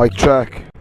Mic check.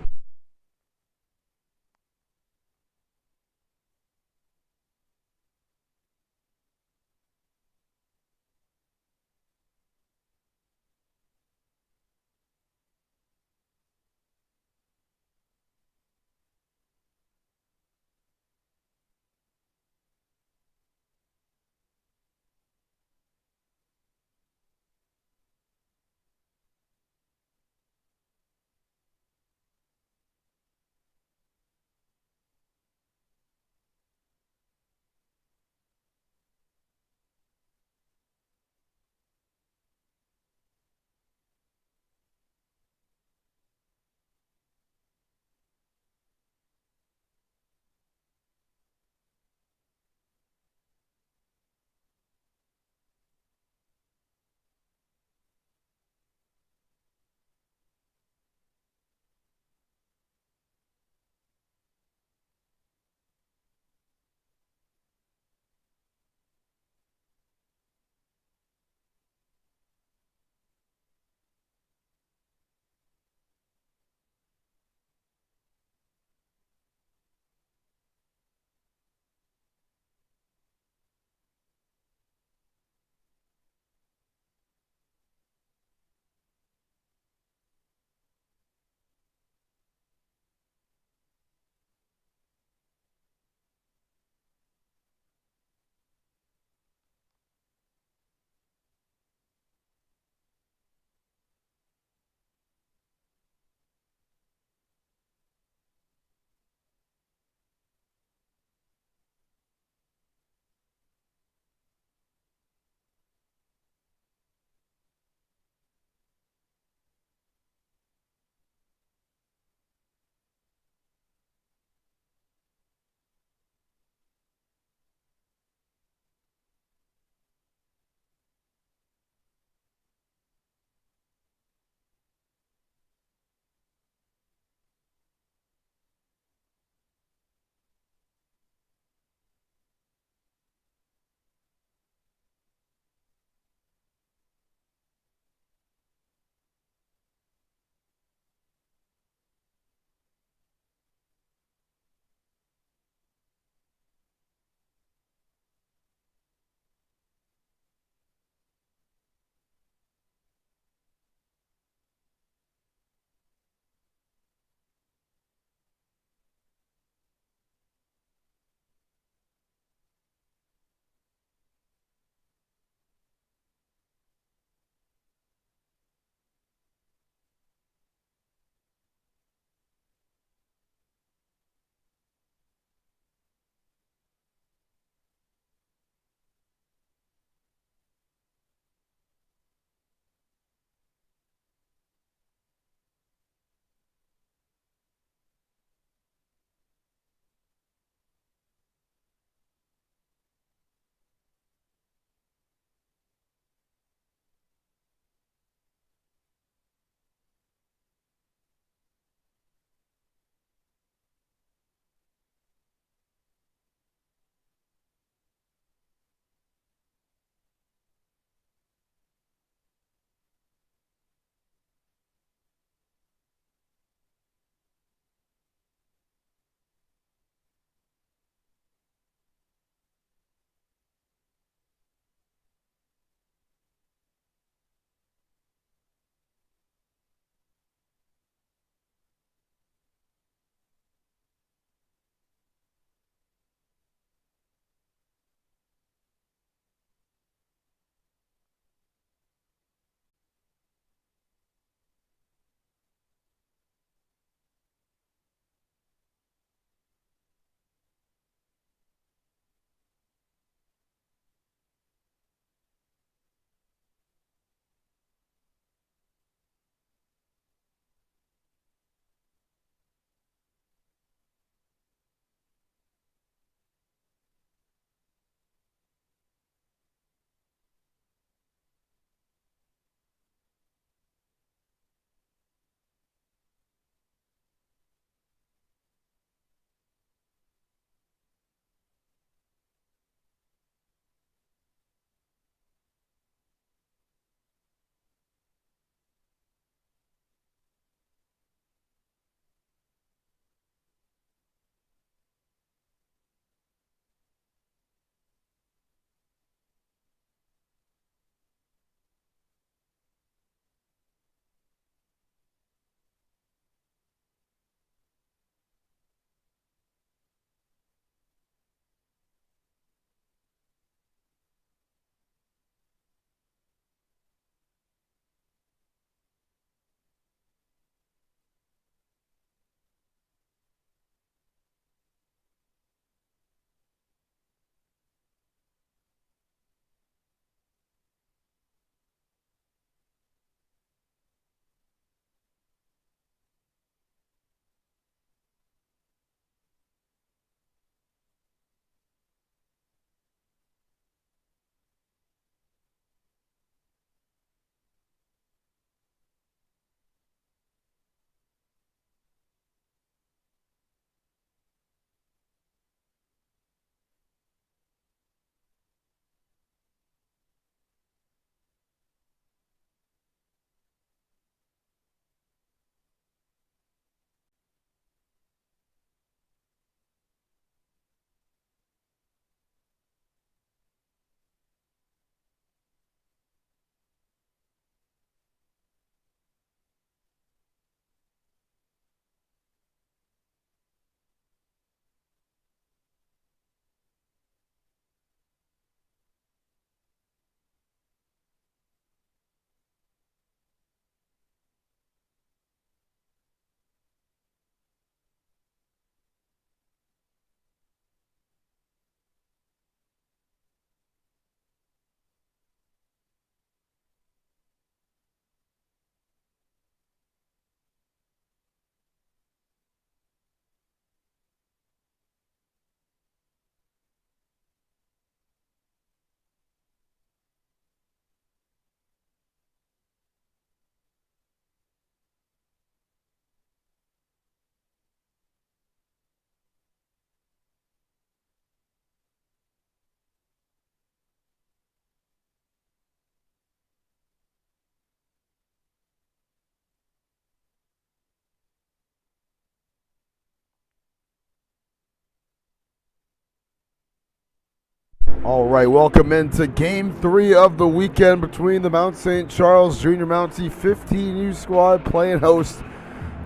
All right, welcome into Game 3 of the weekend between the Mount St. Charles Junior Mountie 15U squad playing host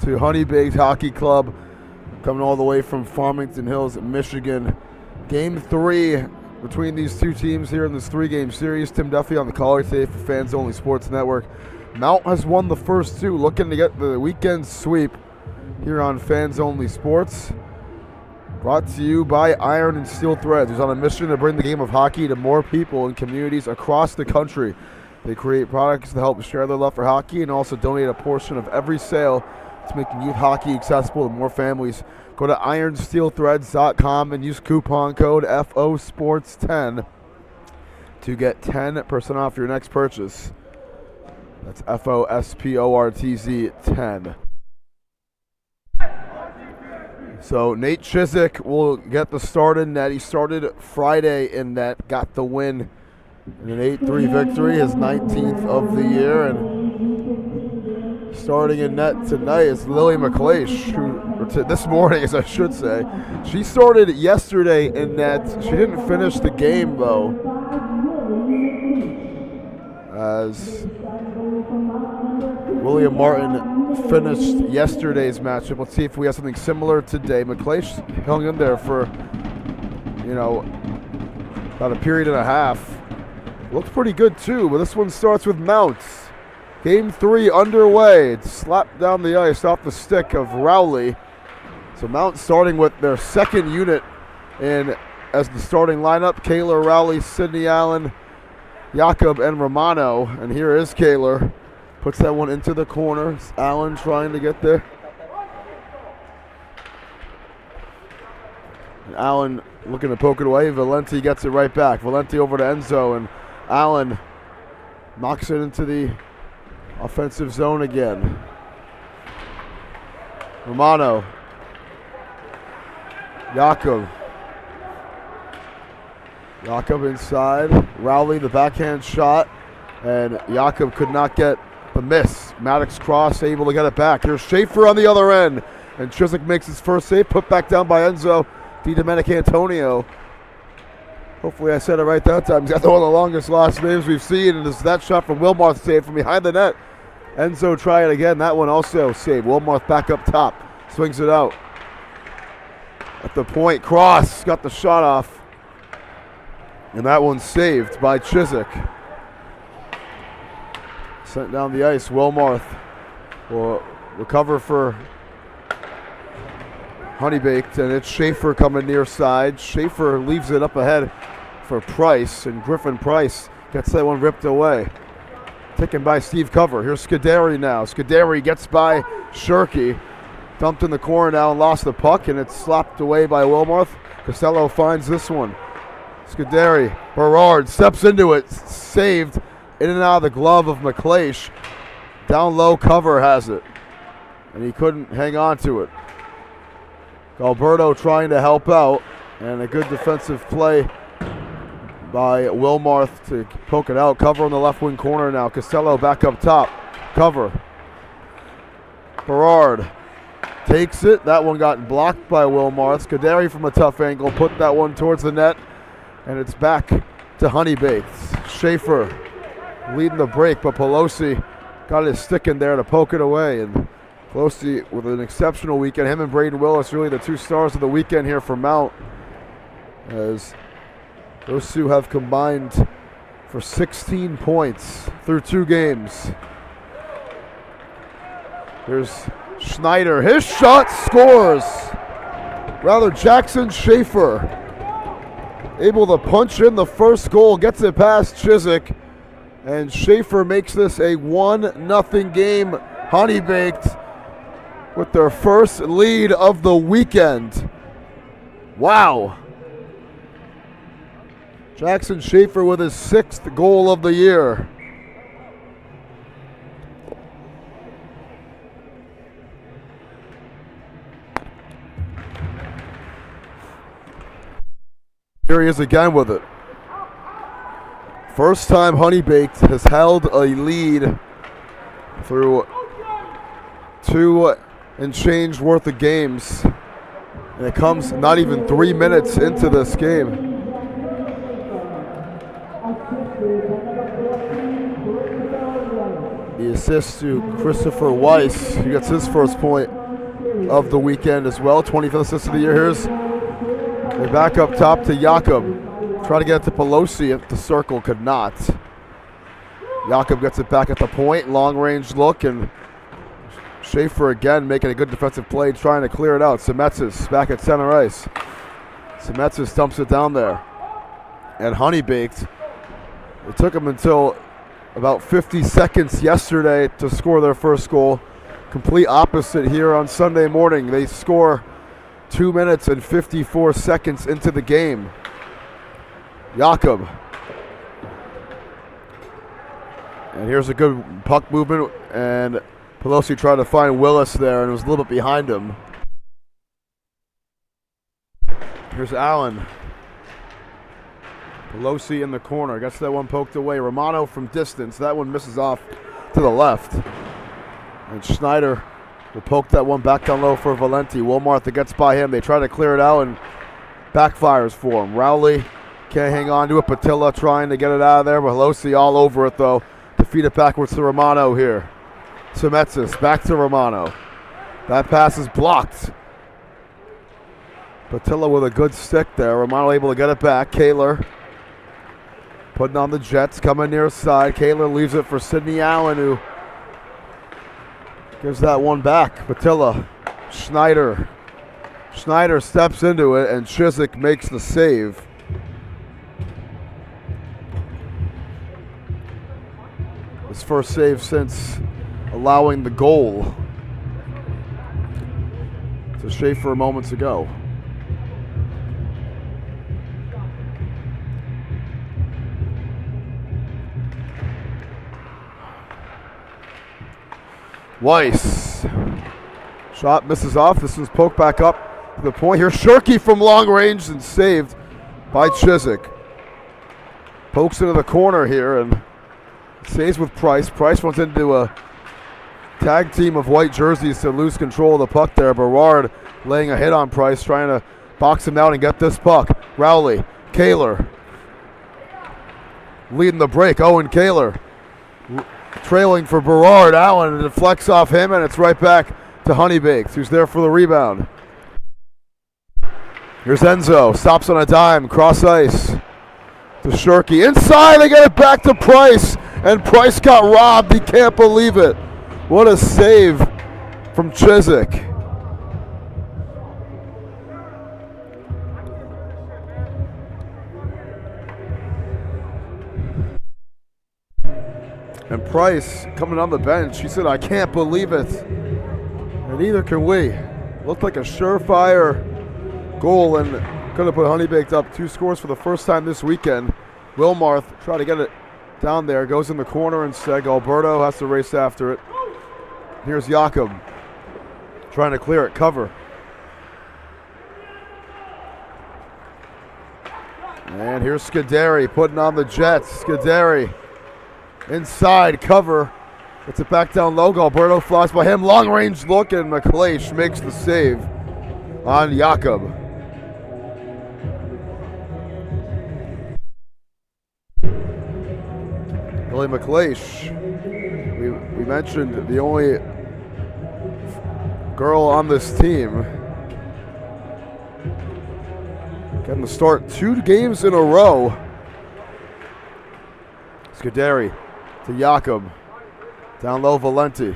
to Honeybaked Hockey Club, coming all the way from Farmington Hills, Michigan. Game 3 between these two teams here in this three-game series. Tim Duffy on the caller today for Fans Only Sports Network. Mount has won the first two, looking to get the weekend sweep here on Fans Only Sports. Brought to you by Iron and Steel Threads, who's on a mission to bring the game of hockey to more people and communities across the country. They create products to help share their love for hockey and also donate a portion of every sale to making youth hockey accessible to more families. Go to ironsteelthreads.com and use coupon code FOSports10 to get 10% off your next purchase. That's FOSPORTZ 10. So Nate Chiswick will get the start in net. He started Friday in net, got the win in an 8-3 victory, his 19th of the year. And starting in net tonight is Lily McLeish, this morning, as I should say. She started yesterday in net. She didn't finish the game, though, as William Martin finished yesterday's matchup. Let's see if we have something similar today. McLeish hung in there for, about a period and a half. Looks pretty good, too, but this one starts with Mount. Game 3 underway. It's slapped down the ice off the stick of Rowley. So Mount starting with their second unit in as the starting lineup. Kayla, Rowley, Sydney Allen, Jakob, and Romano. And here is Kayla. Puts that one into the corner. It's Allen trying to get there. And Allen looking to poke it away. Valenti gets it right back. Valenti over to Enzo, and Allen knocks it into the offensive zone again. Romano. Jakob. Jakob inside. Rowley, the backhand shot. And Jakob could not get the miss. Maddox cross, able to get it back. Here's Schaefer on the other end. And Chiswick makes his first save. Put back down by Enzo Antonio. Hopefully I said it right that time. He's got one of the longest last names we've seen. And it's that shot from Wilmarth saved from behind the net. Enzo try it again. That one also saved. Wilmarth back up top. Swings it out. At the point, Cross got the shot off. And that one's saved by Chiswick. Sent down the ice. Wilmarth will recover for Honeybaked, and it's Schaefer coming near side. Schaefer leaves it up ahead for Price, and Griffin Price gets that one ripped away. Taken by Steve Cover. Here's Scuderi now. Scuderi gets by Shirky. Dumped in the corner now and lost the puck, and it's slapped away by Wilmarth. Costello finds this one. Scuderi. Berard steps into it. Saved. In and out of the glove of McLeish. Down low, Cover has it. And he couldn't hang on to it. Alberto trying to help out. And a good defensive play by Wilmarth to poke it out. Cover on the left wing corner now. Costello back up top. Cover. Berard takes it. That one got blocked by Wilmarth. Scuderi from a tough angle put that one towards the net. And it's back to Honeybaked. Schaefer leading the break, but Pelosi got his stick in there to poke it away. And Pelosi with an exceptional weekend. Him and Braden Willis really the two stars of the weekend here for Mount, as those two have combined for 16 points through two games. Here's Schneider. His shot scores. Jackson Schaefer able to punch in the first goal, gets it past Chiswick. And Schaefer makes this a 1-0 game. Honeybaked with their first lead of the weekend. Wow. Jackson Schaefer with his 6th goal of the year. Here he is again with it. First time Honeybaked has held a lead through 2 and change worth of games. And it comes not even 3 minutes into this game. assist to Christopher Weiss, who gets his first point of the weekend as well. 25th assist of the year. Here's they back up top to Jakob. Try to get it to Pelosi at the circle, could not. Jakob gets it back at the point. Long range look, and Schaefer again making a good defensive play, trying to clear it out. Semetsis back at center ice. Semetsis dumps it down there. And Honeybaked, it took them until about 50 seconds yesterday to score their first goal. Complete opposite here on Sunday morning. They score 2 minutes and 54 seconds into the game. Jakob. And here's a good puck movement, and Pelosi tried to find Willis there, and it was a little bit behind him. Here's Allen. Pelosi in the corner. Gets that one poked away. Romano from distance. That one misses off to the left. And Schneider will poke that one back down low for Valenti. Wilmarth gets by him. They try to clear it out, and backfires for him. Rowley can't hang on to it. Patilla trying to get it out of there. Pelosi all over it, though. To feed it backwards to Romano here. Semetsis back to Romano. That pass is blocked. Patilla with a good stick there. Romano able to get it back. Kaler putting on the Jets, coming near side. Kaler leaves it for Sidney Allen, who gives that one back. Patilla, Schneider. Schneider steps into it, and Chiswick makes the save. His first save since allowing the goal to Schaefer moments ago. Weiss. Shot misses off. This one's poked back up to the point here. Shirky from long range and saved by Chiswick. Pokes into the corner here and saves with Price. Price runs into a tag team of white jerseys to lose control of the puck there. Berard laying a hit on Price, trying to box him out and get this puck. Rowley, Kaler leading the break. Owen Kaler trailing for Berard. Allen deflects off him, and it's right back to Honeybaked, who's there for the rebound. Here's Enzo. Stops on a dime. Cross ice to Shirky. Inside, they get it back to Price, and Price got robbed. He can't believe it. What a save from Chiswick. And Price coming on the bench, he said, "I can't believe it." And neither can we. Looked like a surefire goal, and could have put Honeybaked up 2 scores for the first time this weekend. Wilmarth tried to get it down there, goes in the corner instead. Alberto has to race after it. Here's Jakob trying to clear it, cover. And here's Scuderi putting on the Jets. Scuderi inside, cover. Gets it back down low. Alberto flies by him. Long range look, and McLeish makes the save on Jakob. Billy McLeish, we mentioned the only girl on this team getting to start 2 games in a row. Scuderi to Jakob. Down low, Valenti.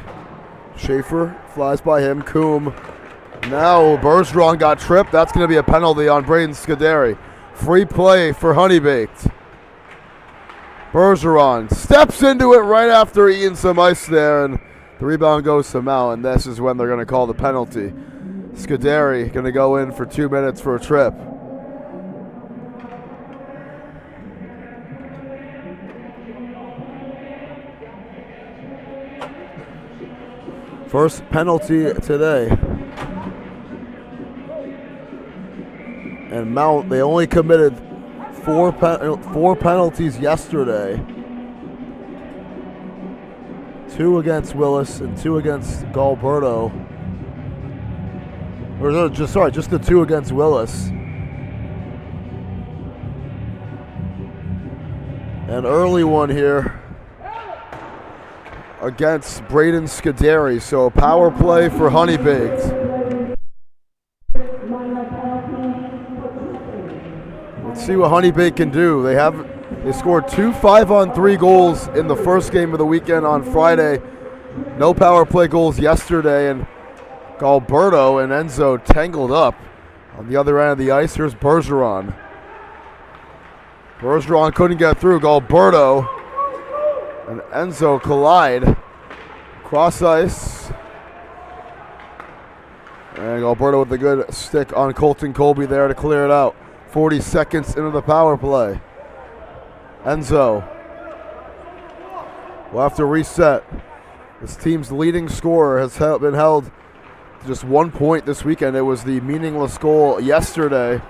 Schaefer flies by him. Coombe. Now Bergeron got tripped. That's going to be a penalty on Braden Scuderi. Free play for Honeybaked. Bergeron steps into it right after eating some ice there, and the rebound goes to Mal, and this is when they're going to call the penalty. Scuderi going to go in for 2 minutes for a trip. First penalty today. And Mount, they only committed four penalties yesterday. 2 against Willis and 2 against Galberto. Or no, just the 2 against Willis. An early one here against Braden Scuderi. So a power play for Honeybaked. Let's see what Honeybaked can do. They scored 2 5-on-3 goals in the first game of the weekend on Friday. No power play goals yesterday, and Galberto and Enzo tangled up on the other end of the ice. Here's Bergeron. Bergeron couldn't get through. Galberto and Enzo collide. Cross ice. And Galberto with a good stick on Colton Colby there to clear it out. 40 seconds into the power play. Enzo will have to reset. This team's leading scorer has been held to just 1 point this weekend. It was the meaningless goal yesterday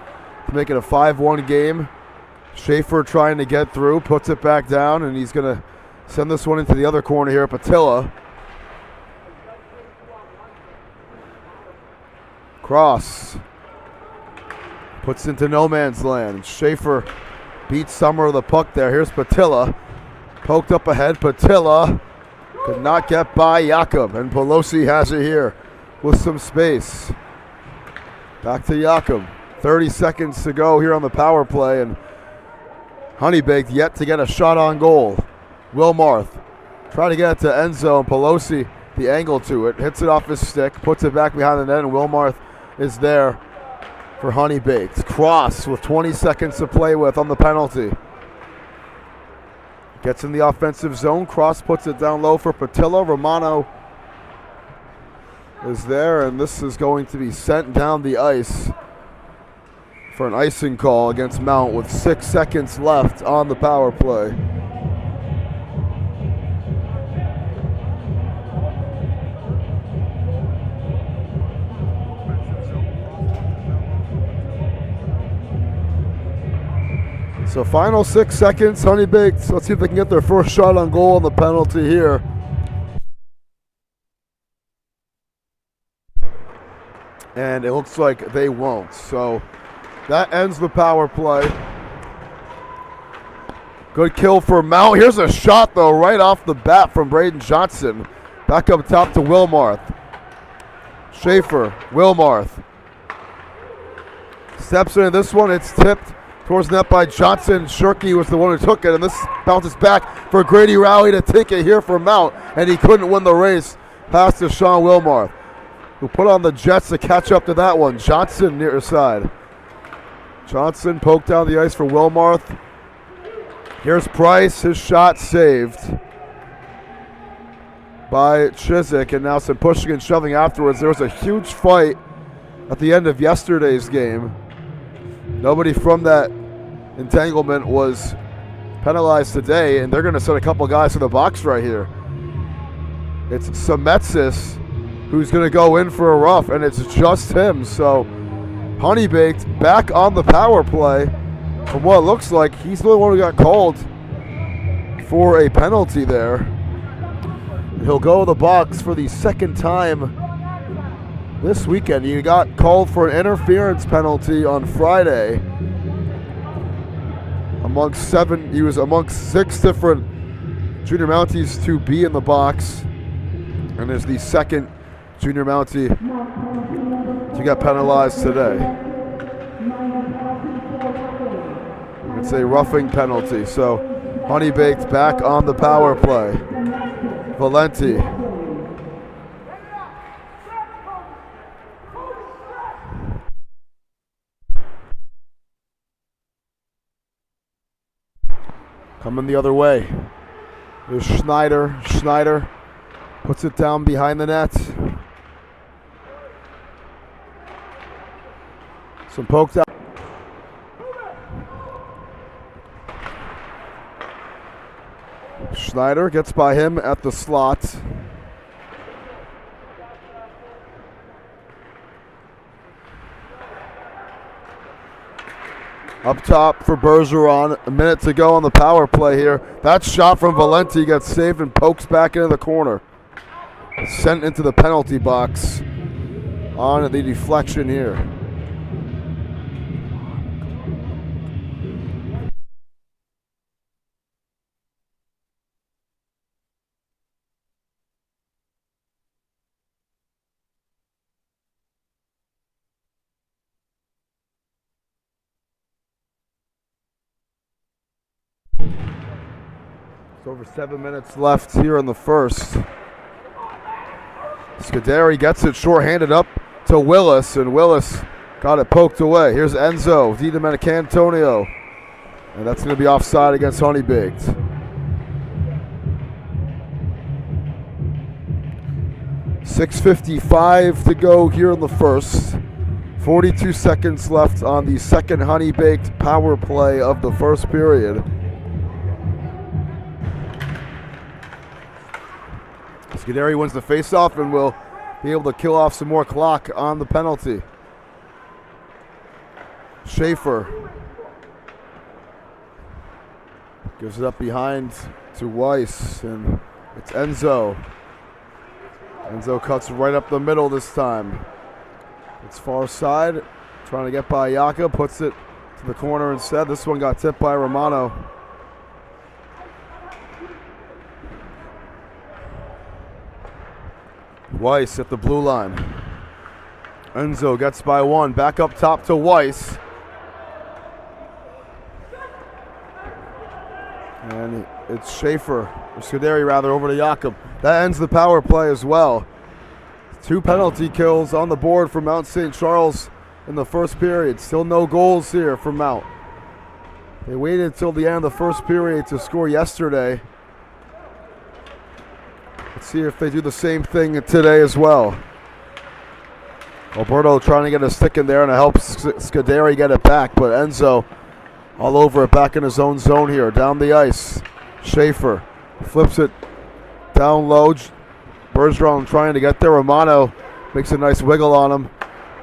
to make it a 5-1 game. Schaefer trying to get through, puts it back down, and he's going to send this one into the other corner here. Patilla. Cross. Puts into no man's land. Schaefer beats Summer of the puck there. Here's Patilla. Poked up ahead. Patilla could not get by Jakob, and Pelosi has it here with some space. Back to Jakob. 30 seconds to go here on the power play, and Honeybaked yet to get a shot on goal. Wilmarth trying to get it to Enzo, and Pelosi the angle to it. Hits it off his stick, puts it back behind the net, and Wilmarth is there for Honeybaked. Cross with 20 seconds to play with on the penalty. Gets in the offensive zone. Cross puts it down low for Patilla. Romano is there, and this is going to be sent down the ice for an icing call against Mount with 6 seconds left on the power play. So final 6 seconds, Honeybaked. Let's see if they can get their first shot on goal on the penalty here. And it looks like they won't. So that ends the power play. Good kill for Mount. Here's a shot, though, right off the bat from Braden Johnson. Back up top to Wilmarth. Schaefer, Wilmarth. Steps into this one. It's tipped towards net by Johnson. Shirky was the one who took it, and this bounces back for Grady Rowley to take it here for Mount, and he couldn't win the race past to Sean Wilmarth, who put on the Jets to catch up to that one. Johnson near side. Johnson poked down the ice for Wilmarth. Here's Price, his shot saved by Chiswick, and now some pushing and shoving afterwards. There was a huge fight at the end of yesterday's game. Nobody from that entanglement was penalized today, and they're going to send a couple guys to the box right here. It's Semetsis who's going to go in for a rough, and it's just him. So Honeybaked back on the power play. From what it looks like, he's the only one who got called for a penalty there. And he'll go to the box for the second time this weekend. He got called for an interference penalty on Friday. He was amongst 6 different junior Mounties to be in the box, and is the second junior Mountie to get penalized today. It's a roughing penalty, so Honeybaked back on the power play. Valenti. Coming the other way. There's Schneider. Schneider puts it down behind the net. Some poked out. Schneider gets by him at the slot. Up top for Bergeron. A minute to go on the power play here. That shot from Valenti gets saved and pokes back into the corner. Sent into the penalty box on the deflection here. It's over 7 minutes left here in the first. Scuderi gets it short-handed up to Willis, and Willis got it poked away. Here's Enzo, Di Domenicantonio, and that's going to be offside against Honeybaked. .6:55 to go here in the first. 42 seconds left on the second Honeybaked power play of the first period. Scuderi wins the faceoff and will be able to kill off some more clock on the penalty. Schaefer gives it up behind to Weiss, and it's Enzo. Enzo cuts right up the middle this time. It's far side, trying to get by Yaka, puts it to the corner instead. This one got tipped by Romano. Weiss at the blue line. Enzo gets by one, back up top to Weiss. And it's Schaefer, or Scuderi rather, over to Jakob. That ends the power play as well. 2 penalty kills on the board for Mount St. Charles in the first period. Still no goals here for Mount. They waited until the end of the first period to score yesterday. Let's see if they do the same thing today as well. Alberto trying to get a stick in there, and it helps Scuderi get it back, but Enzo all over it, back in his own zone here, down the ice. Schaefer flips it down low. Bergeron trying to get there. Romano makes a nice wiggle on him,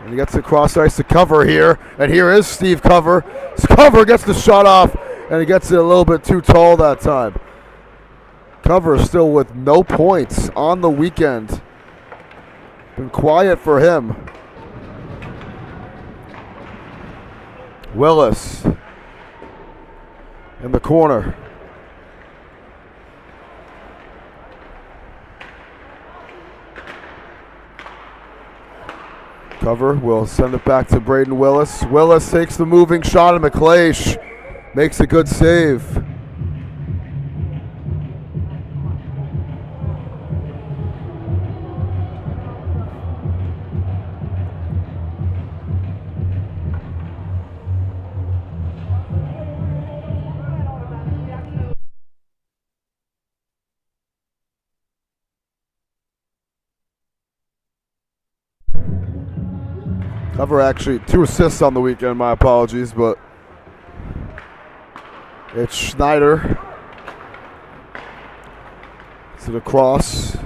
and he gets it cross ice to Cover here, and here is Steve Cover. Cover gets the shot off, and he gets it a little bit too tall that time. Cover still with no points on the weekend. Been quiet for him. Willis in the corner. Cover will send it back to Braden Willis. Willis takes the moving shot, and McLeish makes a good save. Cover actually 2 assists on the weekend, my apologies, but it's Schneider. To the cross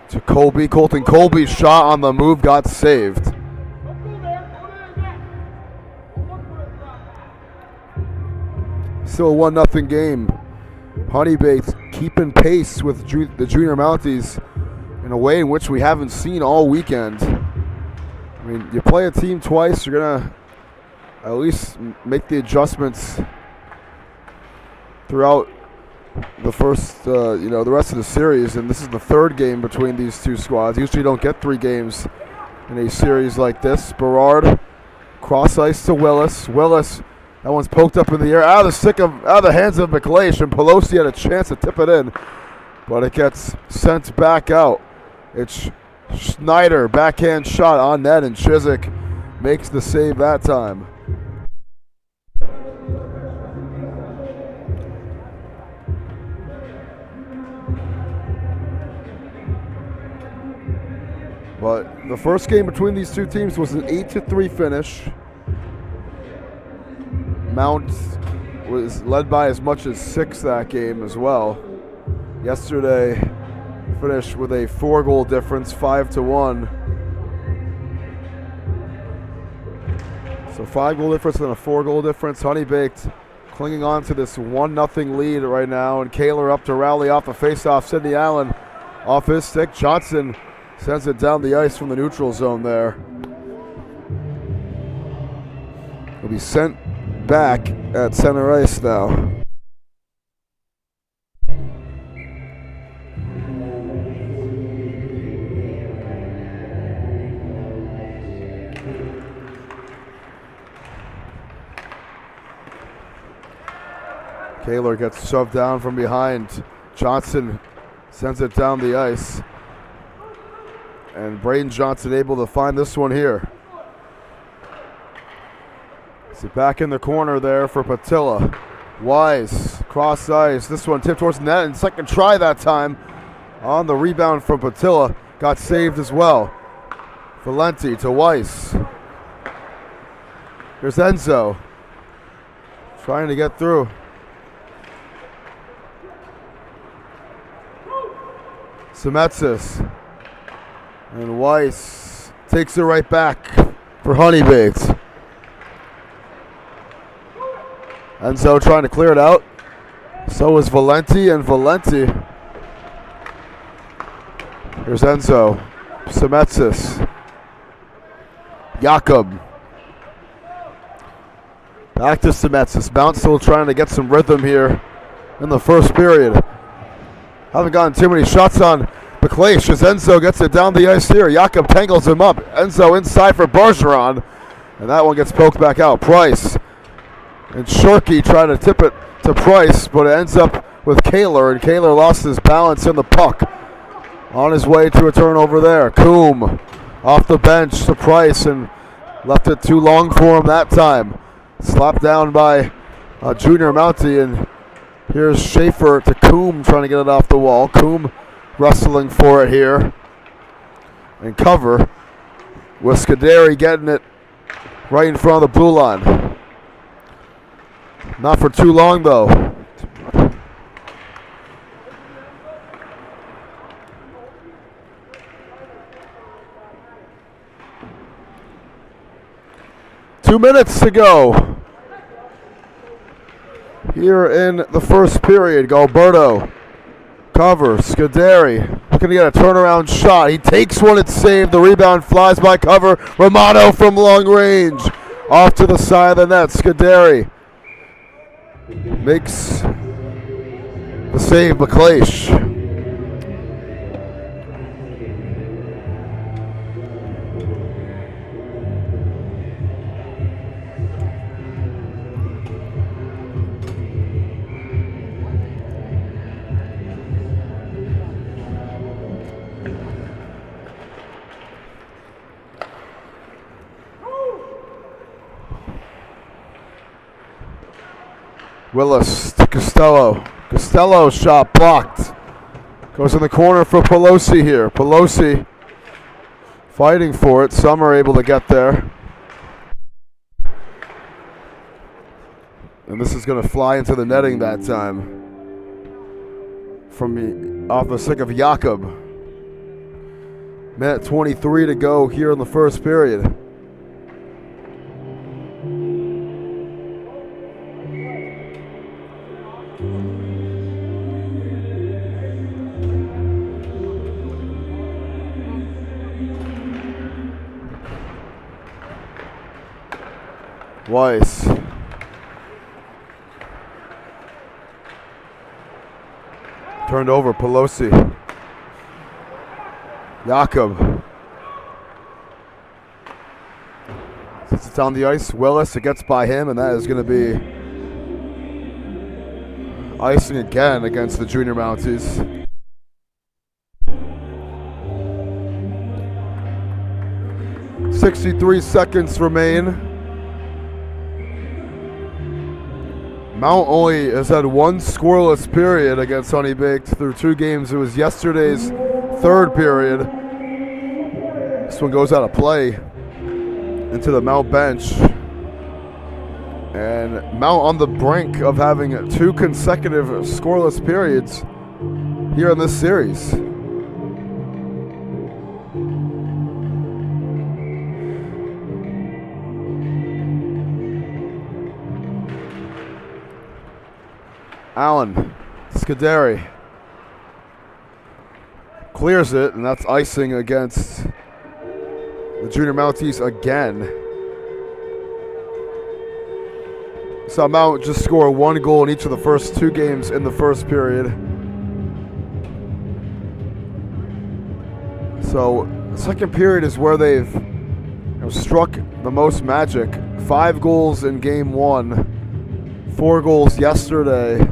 to Colby. Colton Colby's shot on the move got saved. Still a 1-0 game. Honeybaked keeping pace with the junior Mounties in a way in which we haven't seen all weekend. I mean, you play a team twice, you're going to at least make the adjustments throughout the first, the rest of the series. And this is the 3rd game between these two squads. Usually you don't get 3 games in a series like this. Berard, cross ice to Willis. Willis, that one's poked up in the air, out of the hands of McLeish, and Pelosi had a chance to tip it in, but it gets sent back out. It's Schneider, backhand shot on net, and Chiswick makes the save that time. But the first game between these two teams was an 8-3 finish. Mount was led by as much as 6 that game as well. Yesterday finished with a 4-goal difference, 5-1. So 5-goal difference and a 4-goal difference. Honeybaked clinging on to this 1-0 lead right now, and Kaler up to rally off the faceoff. Sidney Allen off his stick. Johnson sends it down the ice from the neutral zone there. He'll be sent back at center ice now. Kaler gets shoved down from behind. Johnson sends it down the ice. And Braden Johnson able to find this one here. See, back in the corner there for Patilla. Wise, cross ice. This one tipped towards the net, and second try that time on the rebound from Patilla. Got saved as well. Valenti to Weiss. Here's Enzo. Trying to get through. Semetsis. And Weiss takes it right back for Honeybaked. Enzo trying to clear it out. So is Valenti, and Valenti. Here's Enzo. Semetsis. Jakob. Back to Semetsis. Mount still trying to get some rhythm here in the first period. Haven't gotten too many shots on McLeish as Enzo gets it down the ice here. Jakob tangles him up. Enzo inside for Bergeron. And that one gets poked back out. Price. And Shorkey trying to tip it to Price, but it ends up with Kaler, and Kaler lost his balance in the puck. On his way to a turnover there. Coombe off the bench to Price, and left it too long for him that time. Slapped down by Junior Mountie, and here's Schaefer to Coombe trying to get it off the wall. Coombe wrestling for it here. And cover with Scuderi getting it right in front of the blue line. Not for too long, though. Two minutes to go here in the first period. Galberto covers. Scuderi looking to get a turnaround shot. He takes one, it's saved. The rebound flies by cover. Romano from long range. Off to the side of the net. Scuderi makes the save. McLeish. Willis to Costello. Costello shot blocked. Goes in the corner for Pelosi here. Pelosi fighting for it. Some are able to get there. And this is going to fly into the netting that time. From off the stick of Jakob. Minute 23 to go here in the first period. Weiss. Turned over, Pelosi. Jakob. Sits it down the ice. Willis, it gets by him, and that is going to be icing again against the Junior Mounties. .63 seconds remain. Mount only has had one scoreless period against Honeybaked through two games. It was yesterday's third period. This one goes out of play into the Mount bench. And Mount on the brink of having two consecutive scoreless periods here in this series. Allen, Scuderi clears it, and that's icing against the Junior Mounties again. So Mount just scored one goal in each of the first two games in the first period. So the second period is where they've struck the most magic. 5 goals in game 1, 4 goals yesterday.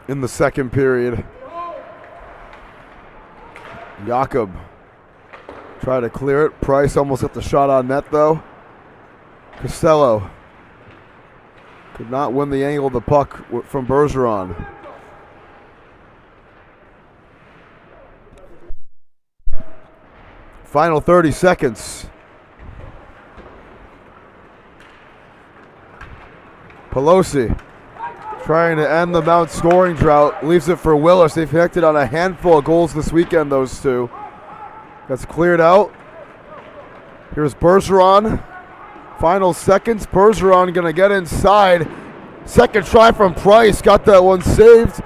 in the second period. Jakob tried to clear it. Price almost got the shot on net, though. Costello could not win the angle of the puck from Bergeron. Final 30 seconds. Pelosi trying to end the Mount scoring drought. Leaves it for Willis. They've connected on a handful of goals this weekend, those two. That's cleared out. Here's Bergeron. Final seconds. Bergeron going to get inside. Second try from Price. Got that one saved.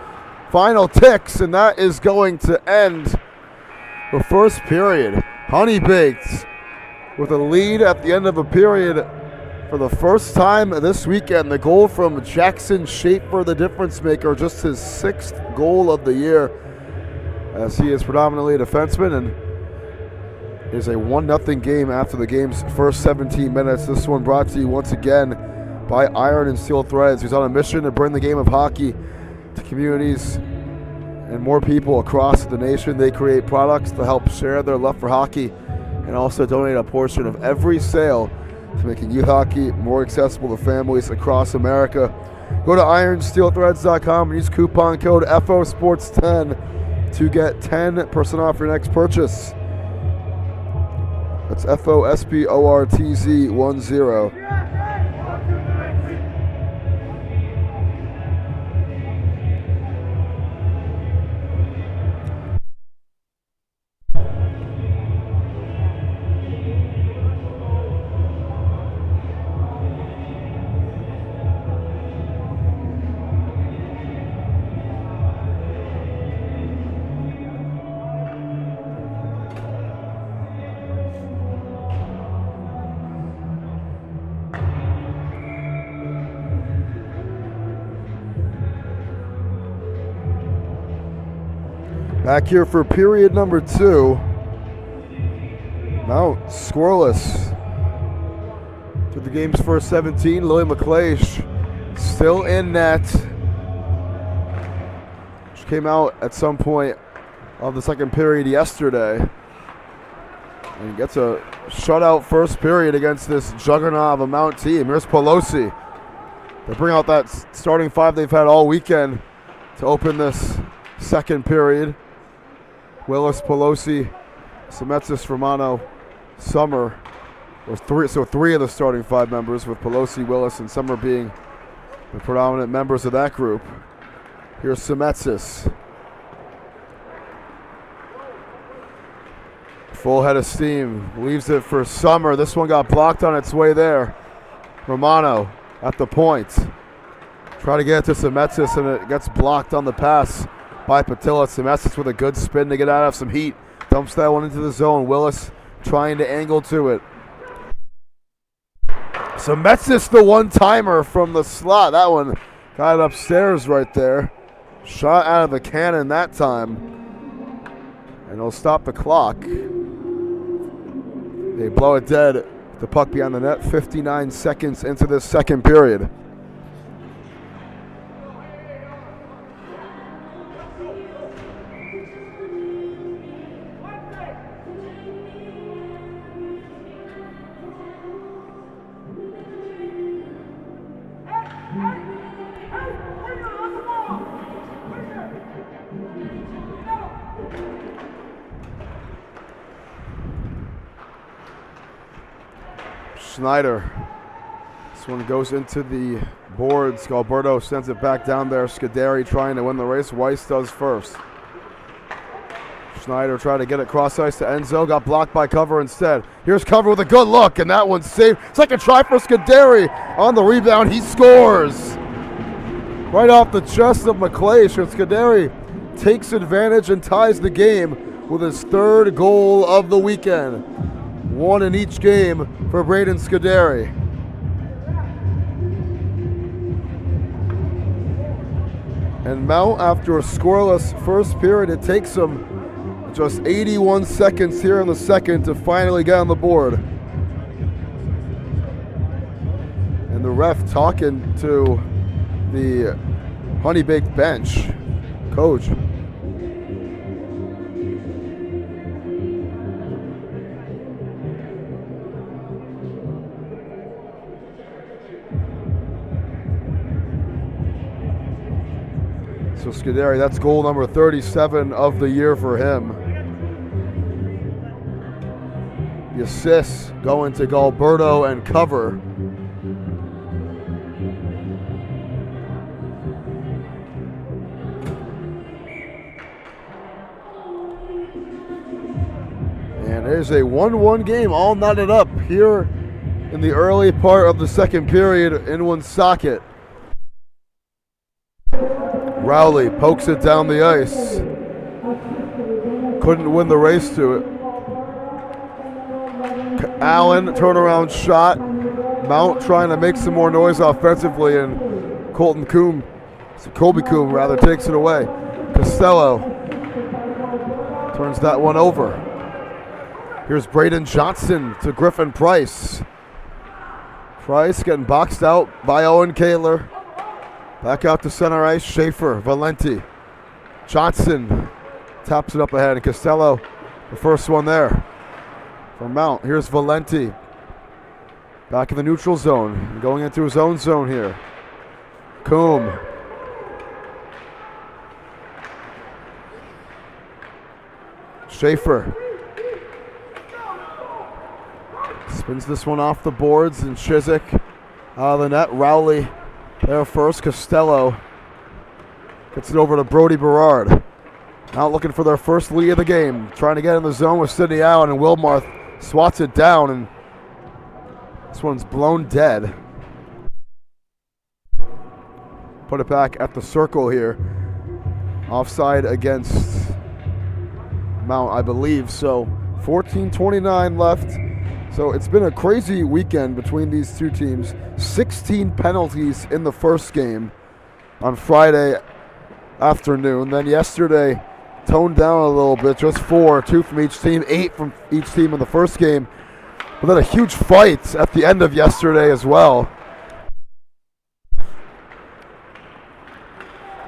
Final ticks, and that is going to end the first period. Honeybaked with a lead at the end of a period for the first time this weekend. The goal from Jackson Schaefer, the difference maker, just his 6th goal of the year, as he is predominantly a defenseman, and it is a 1-0 game after the game's first 17 minutes. This one brought to you once again by Iron and Steel Threads, who's on a mission to bring the game of hockey to communities and more people across the nation. They create products to help share their love for hockey and also donate a portion of every sale to making youth hockey more accessible to families across America. Go to ironsteelthreads.com and use coupon code FOSports10 to get 10% off your next purchase. That's FOSPORTZ10. Back here for period number 2. Mount scoreless to the game's first 17. Lily McLeish still in net. She came out at some point of the second period yesterday and gets a shutout first period against this juggernaut of a Mount team. Here's Pelosi. They bring out that starting 5 they've had all weekend to open this second period. Willis, Pelosi, Semetsis, Romano, Summer. So 3 of the starting 5 members, with Pelosi, Willis, and Summer being the predominant members of that group. Here's Semetsis. Full head of steam. Leaves it for Summer. This one got blocked on its way there. Romano at the point. Try to get it to Semetsis, and it gets blocked on the pass by Patilla. Semetsis with a good spin to get out of some heat. Dumps that one into the zone. Willis trying to angle to it. Semetsis, the one-timer from the slot. That one got it upstairs right there. Shot out of the cannon that time. And it'll stop the clock. They blow it dead. The puck beyond the net. 59 seconds into this second period. Schneider. This one goes into the boards. Alberto sends it back down there. Scuderi trying to win the race. Weiss does first. Schneider tried to get it cross ice to Enzo. Got blocked by Cover instead. Here's Cover with a good look, and that one's saved. Second try for Scuderi. On the rebound, he scores. Right off the chest of McLeish. And Scuderi takes advantage and ties the game with his 3rd goal of the weekend. 1 in each game for Braden Scuderi. And Mount, after a scoreless first period, it takes them just 81 seconds here in the second to finally get on the board. And the ref talking to the Honeybaked bench. Coach. So Scuderi, that's goal number 37 of the year for him. The assists going to Galberto and cover. And it is a 1-1 game, all knotted up here in the early part of the second period in Woonsocket. Rowley pokes it down the ice. Couldn't win the race to it. Allen, turnaround shot. Mount trying to make some more noise offensively, and Colby Coombe takes it away. Costello turns that one over. Here's Braden Johnson to Griffin Price. Price getting boxed out by Owen Kaler. Back out to center ice, Schaefer, Valenti. Johnson taps it up ahead, and Costello, the first one there from Mount. Here's Valenti. Back in the neutral zone, going into his own zone here. Coombe. Schaefer. Spins this one off the boards, and Chizik out of the net. Rowley there first. Costello gets it over to Brody Berard. Out looking for their first lead of the game. Trying to get in the zone with Sidney Allen, and Wilmarth swats it down, and this one's blown dead. Put it back at the circle here. Offside against Mount, I believe. So 14:29 left. So it's been a crazy weekend between these two teams. 16 penalties in the first game on Friday afternoon. Then yesterday, toned down a little bit, just 4, 2 from each team, 8 from each team in the first game. But then a huge fight at the end of yesterday as well.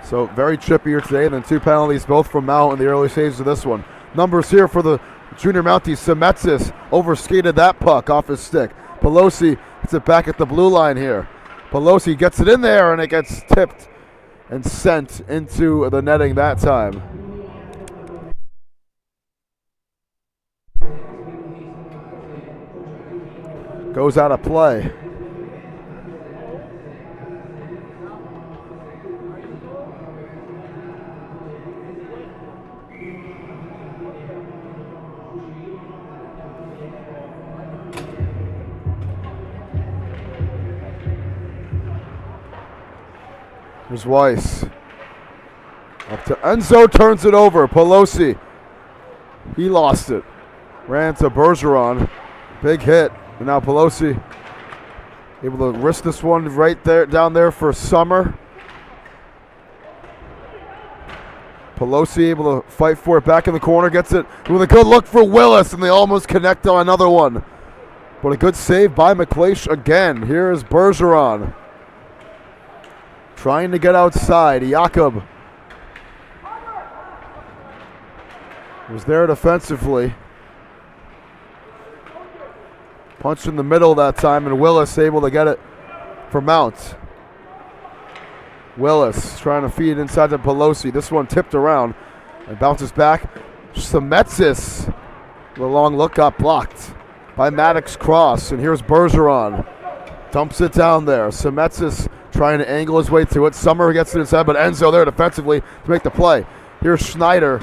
So very chippier today, and then 2 penalties, both from Mount in the early stages of this one. Numbers here for the junior Mounties. Semetsis overskated that puck off his stick. Pelosi gets it back at the blue line here. Pelosi gets it in there, and it gets tipped and sent into the netting that time. Goes out of play. Here's Weiss. Up to Enzo, turns it over. Pelosi. He lost it. Ran to Bergeron. Big hit. And now Pelosi able to risk this one right there, down there for Summer. Pelosi able to fight for it back in the corner. Gets it with a good look for Willis, and they almost connect on another one. But a good save by McLeish again. Here is Bergeron. Trying to get outside. Jakob was there defensively. Punch in the middle that time, and Willis able to get it for Mount. Willis trying to feed inside to Pelosi. This one tipped around and bounces back. Semetsis, the long look got blocked by Maddox Cross, and here's Bergeron. Dumps it down there. Semetsis trying to angle his way to it. Summer gets it inside, but Enzo there defensively to make the play. Here's Schneider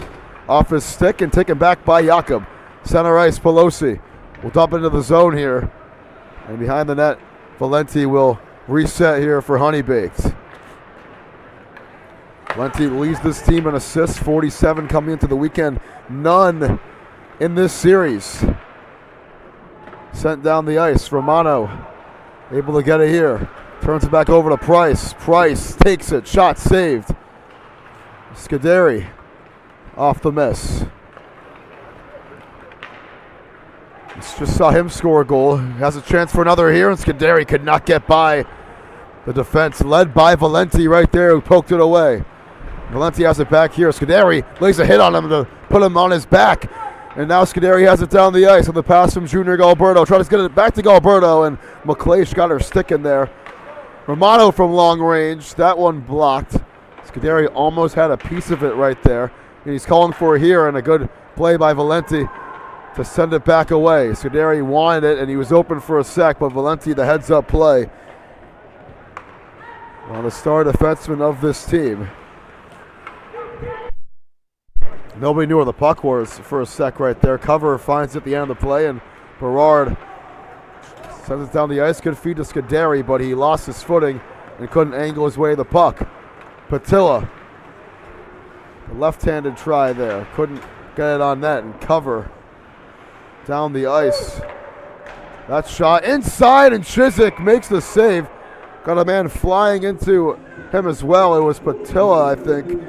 off his stick and taken back by Jakob. Center ice, Pelosi will dump into the zone here. And behind the net, Valenti will reset here for Honeybaked. Valenti leads this team in assists, 47 coming into the weekend. None in this series. Sent down the ice. Romano able to get it here. Turns it back over to Price. Price takes it. Shot saved. Scuderi off the miss. Just saw him score a goal. Has a chance for another here, and Scuderi could not get by the defense, led by Valenti right there, who poked it away. Valenti has it back here. Scuderi lays a hit on him to put him on his back. And now Scuderi has it down the ice with the pass from Junior Galberto. Trying to get it back to Galberto, and McLeish got her stick in there. Romano from long range. That one blocked. Scuderi almost had a piece of it right there. And he's calling for it here, and a good play by Valenti to send it back away. Scuderi wanted it, and he was open for a sec, but Valenti, the heads-up play. One of the star defensemen of this team. Nobody knew where the puck was for a sec right there. Cover finds it at the end of the play, and Berard sends it down the ice. Good feed to Scuderi, but he lost his footing and couldn't angle his way to the puck. Patilla, a left-handed try there. Couldn't get it on net, and Cover down the ice. That shot inside, and Chiswick makes the save. Got a man flying into him as well. It was Patilla, I think,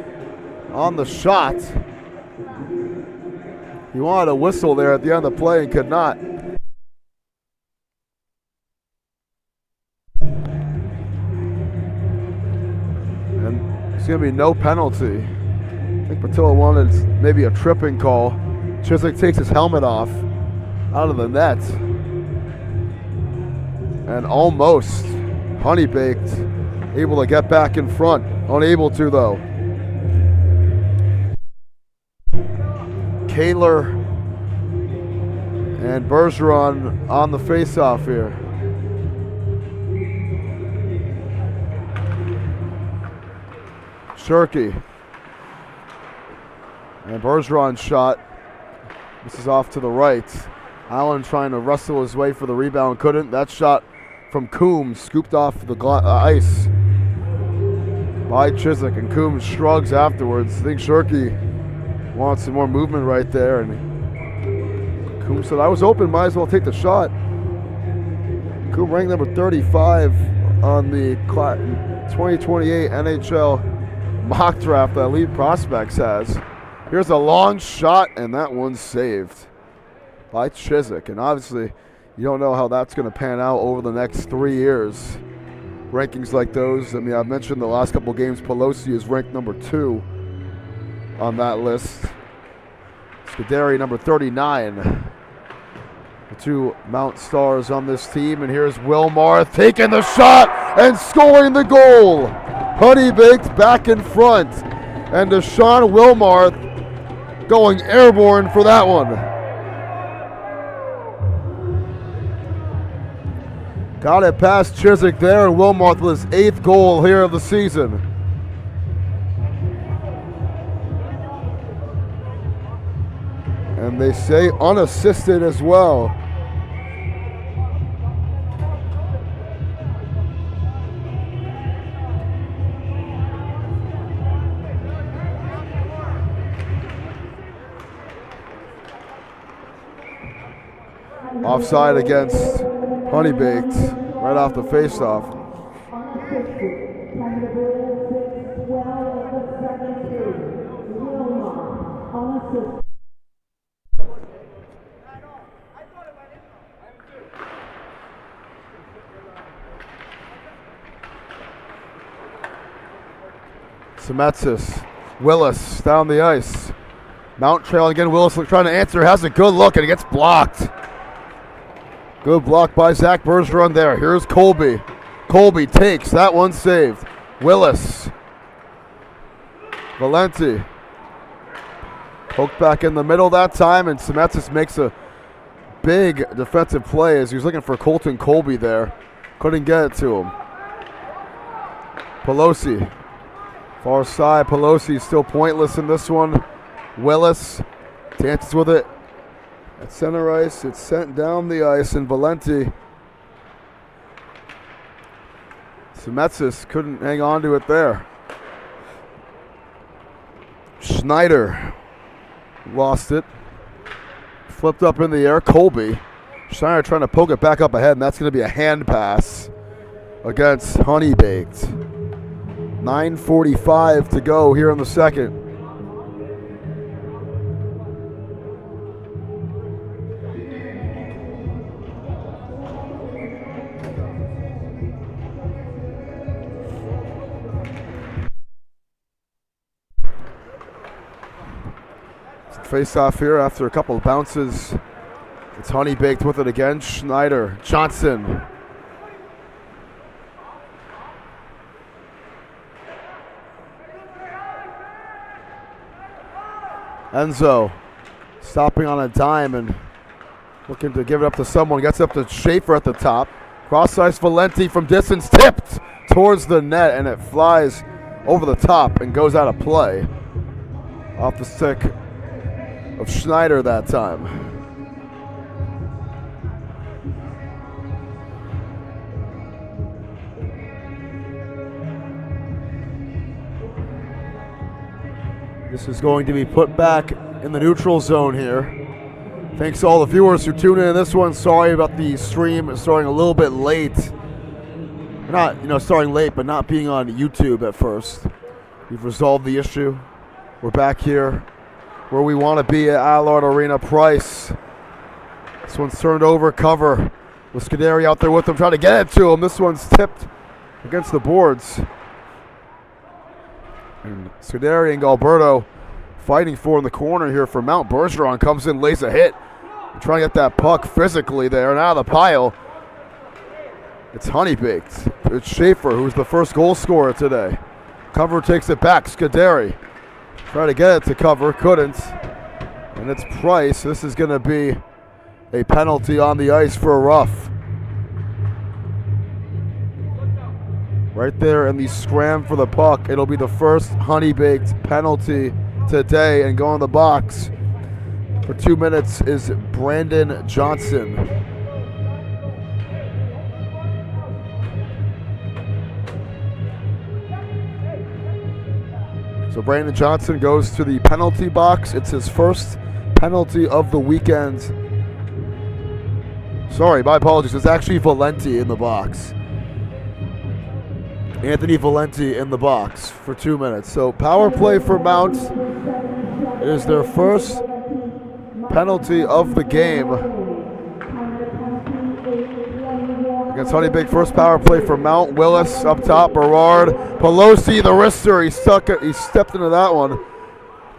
on the shot. He wanted a whistle there at the end of the play and could not. And it's going to be no penalty. I think Patilla wanted maybe a tripping call. Chiswick takes his helmet off out of the net. And almost Honeybaked able to get back in front. Unable to, though. Kaler and Bergeron on the face-off here. Shirky. And Bergeron's shot. This is off to the right. Allen trying to wrestle his way for the rebound. Couldn't. That shot from Coombs scooped off the ice by Chiswick. And Coombs shrugs afterwards. I think Shirky wants some more movement right there, and Coombs said, I was open, might as well take the shot. Coombs ranked number 35 on the 2028 NHL mock draft that Elite Prospects has. Here's a long shot, and that one's saved by Chiswick. And obviously, you don't know how that's going to pan out over the next 3 years. Rankings like those, I mean, I've mentioned the last couple games, Pelosi is ranked number 2 on that list. Scuderi, number 39. The two Mount Stars on this team. And here's Wilmarth taking the shot and scoring the goal. Honeybaked back in front. And Deshaun Wilmarth going airborne for that one. Got it past Chiswick there, and Wilmarth with his 8th goal here of the season. And they say unassisted as well. Offside against Honeybaked right off the faceoff. Semetsis, Willis down the ice. Mount trail again. Willis trying to answer, has a good look, and it gets blocked. Good block by Zach Bergeron there. Here's Colby. Colby takes. That one saved. Willis. Valenti. Poked back in the middle that time, and Semetsis makes a big defensive play as he was looking for Colton Colby there. Couldn't get it to him. Pelosi. Far side. Pelosi still pointless in this one. Willis dances with it at center ice. It's sent down the ice, and Valenti. Semetsis couldn't hang on to it there. Schneider lost it. Flipped up in the air. Colby. Schneider trying to poke it back up ahead, and that's going to be a hand pass against Honeybaked. 9:45 to go here in the second. face off here after a couple of bounces. It's Honeybaked with it again. Schneider, Johnson. Enzo stopping on a dime and looking to give it up to someone. Gets up to Schaefer at the top. Cross ice Valenti from distance, tipped towards the net, and it flies over the top and goes out of play. Off the stick of Schneider that time. This is going to be put back in the neutral zone here. Thanks to all the viewers who tuned in this one. Sorry about the stream starting a little bit late. Not, starting late, but not being on YouTube at first. We've resolved the issue. We're back here where we want to be at Allard Arena. Price. This one's turned over, cover. With Scuderi out there with him, trying to get it to him. This one's tipped against the boards. And Scuderi and Galberto fighting for in the corner here for Mount. Bergeron comes in, lays a hit. Trying to get that puck physically there and out of the pile. It's Honeybaked. It's Schaefer, who's the first goal scorer today. Cover takes it back. Scuderi tried to get it to cover, couldn't. And it's Price. This is going to be a penalty on the ice for a rough. Right there in the scram for the puck. It'll be the first Honeybaked penalty today, and go in the box for 2 minutes is Brandon Johnson. So Brandon Johnson goes to the penalty box. It's his first penalty of the weekend. Sorry, my apologies. It's actually Valenti in the box. Anthony Valenti in the box for 2 minutes. So power play for Mount. It is their first penalty of the game. Against Honeybaked, first power play for Mount. Willis up top, Berard. Pelosi, the wrister, he stepped into that one.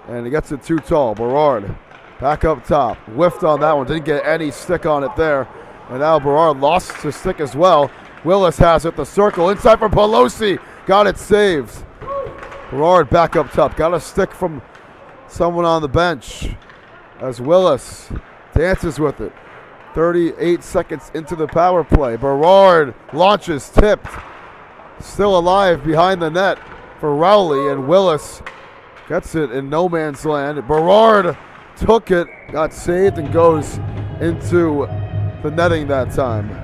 And he gets it too tall. Berard back up top. Whiffed on that one, didn't get any stick on it there. And now Berard lost his stick as well. Willis has it, the circle, inside for Pelosi. Got it saved. Berard back up top. Got a stick from someone on the bench as Willis dances with it. 38 seconds into the power play. Berard launches, tipped. Still alive behind the net for Rowley, and Willis gets it in no man's land. Berard took it, got saved, and goes into the netting that time.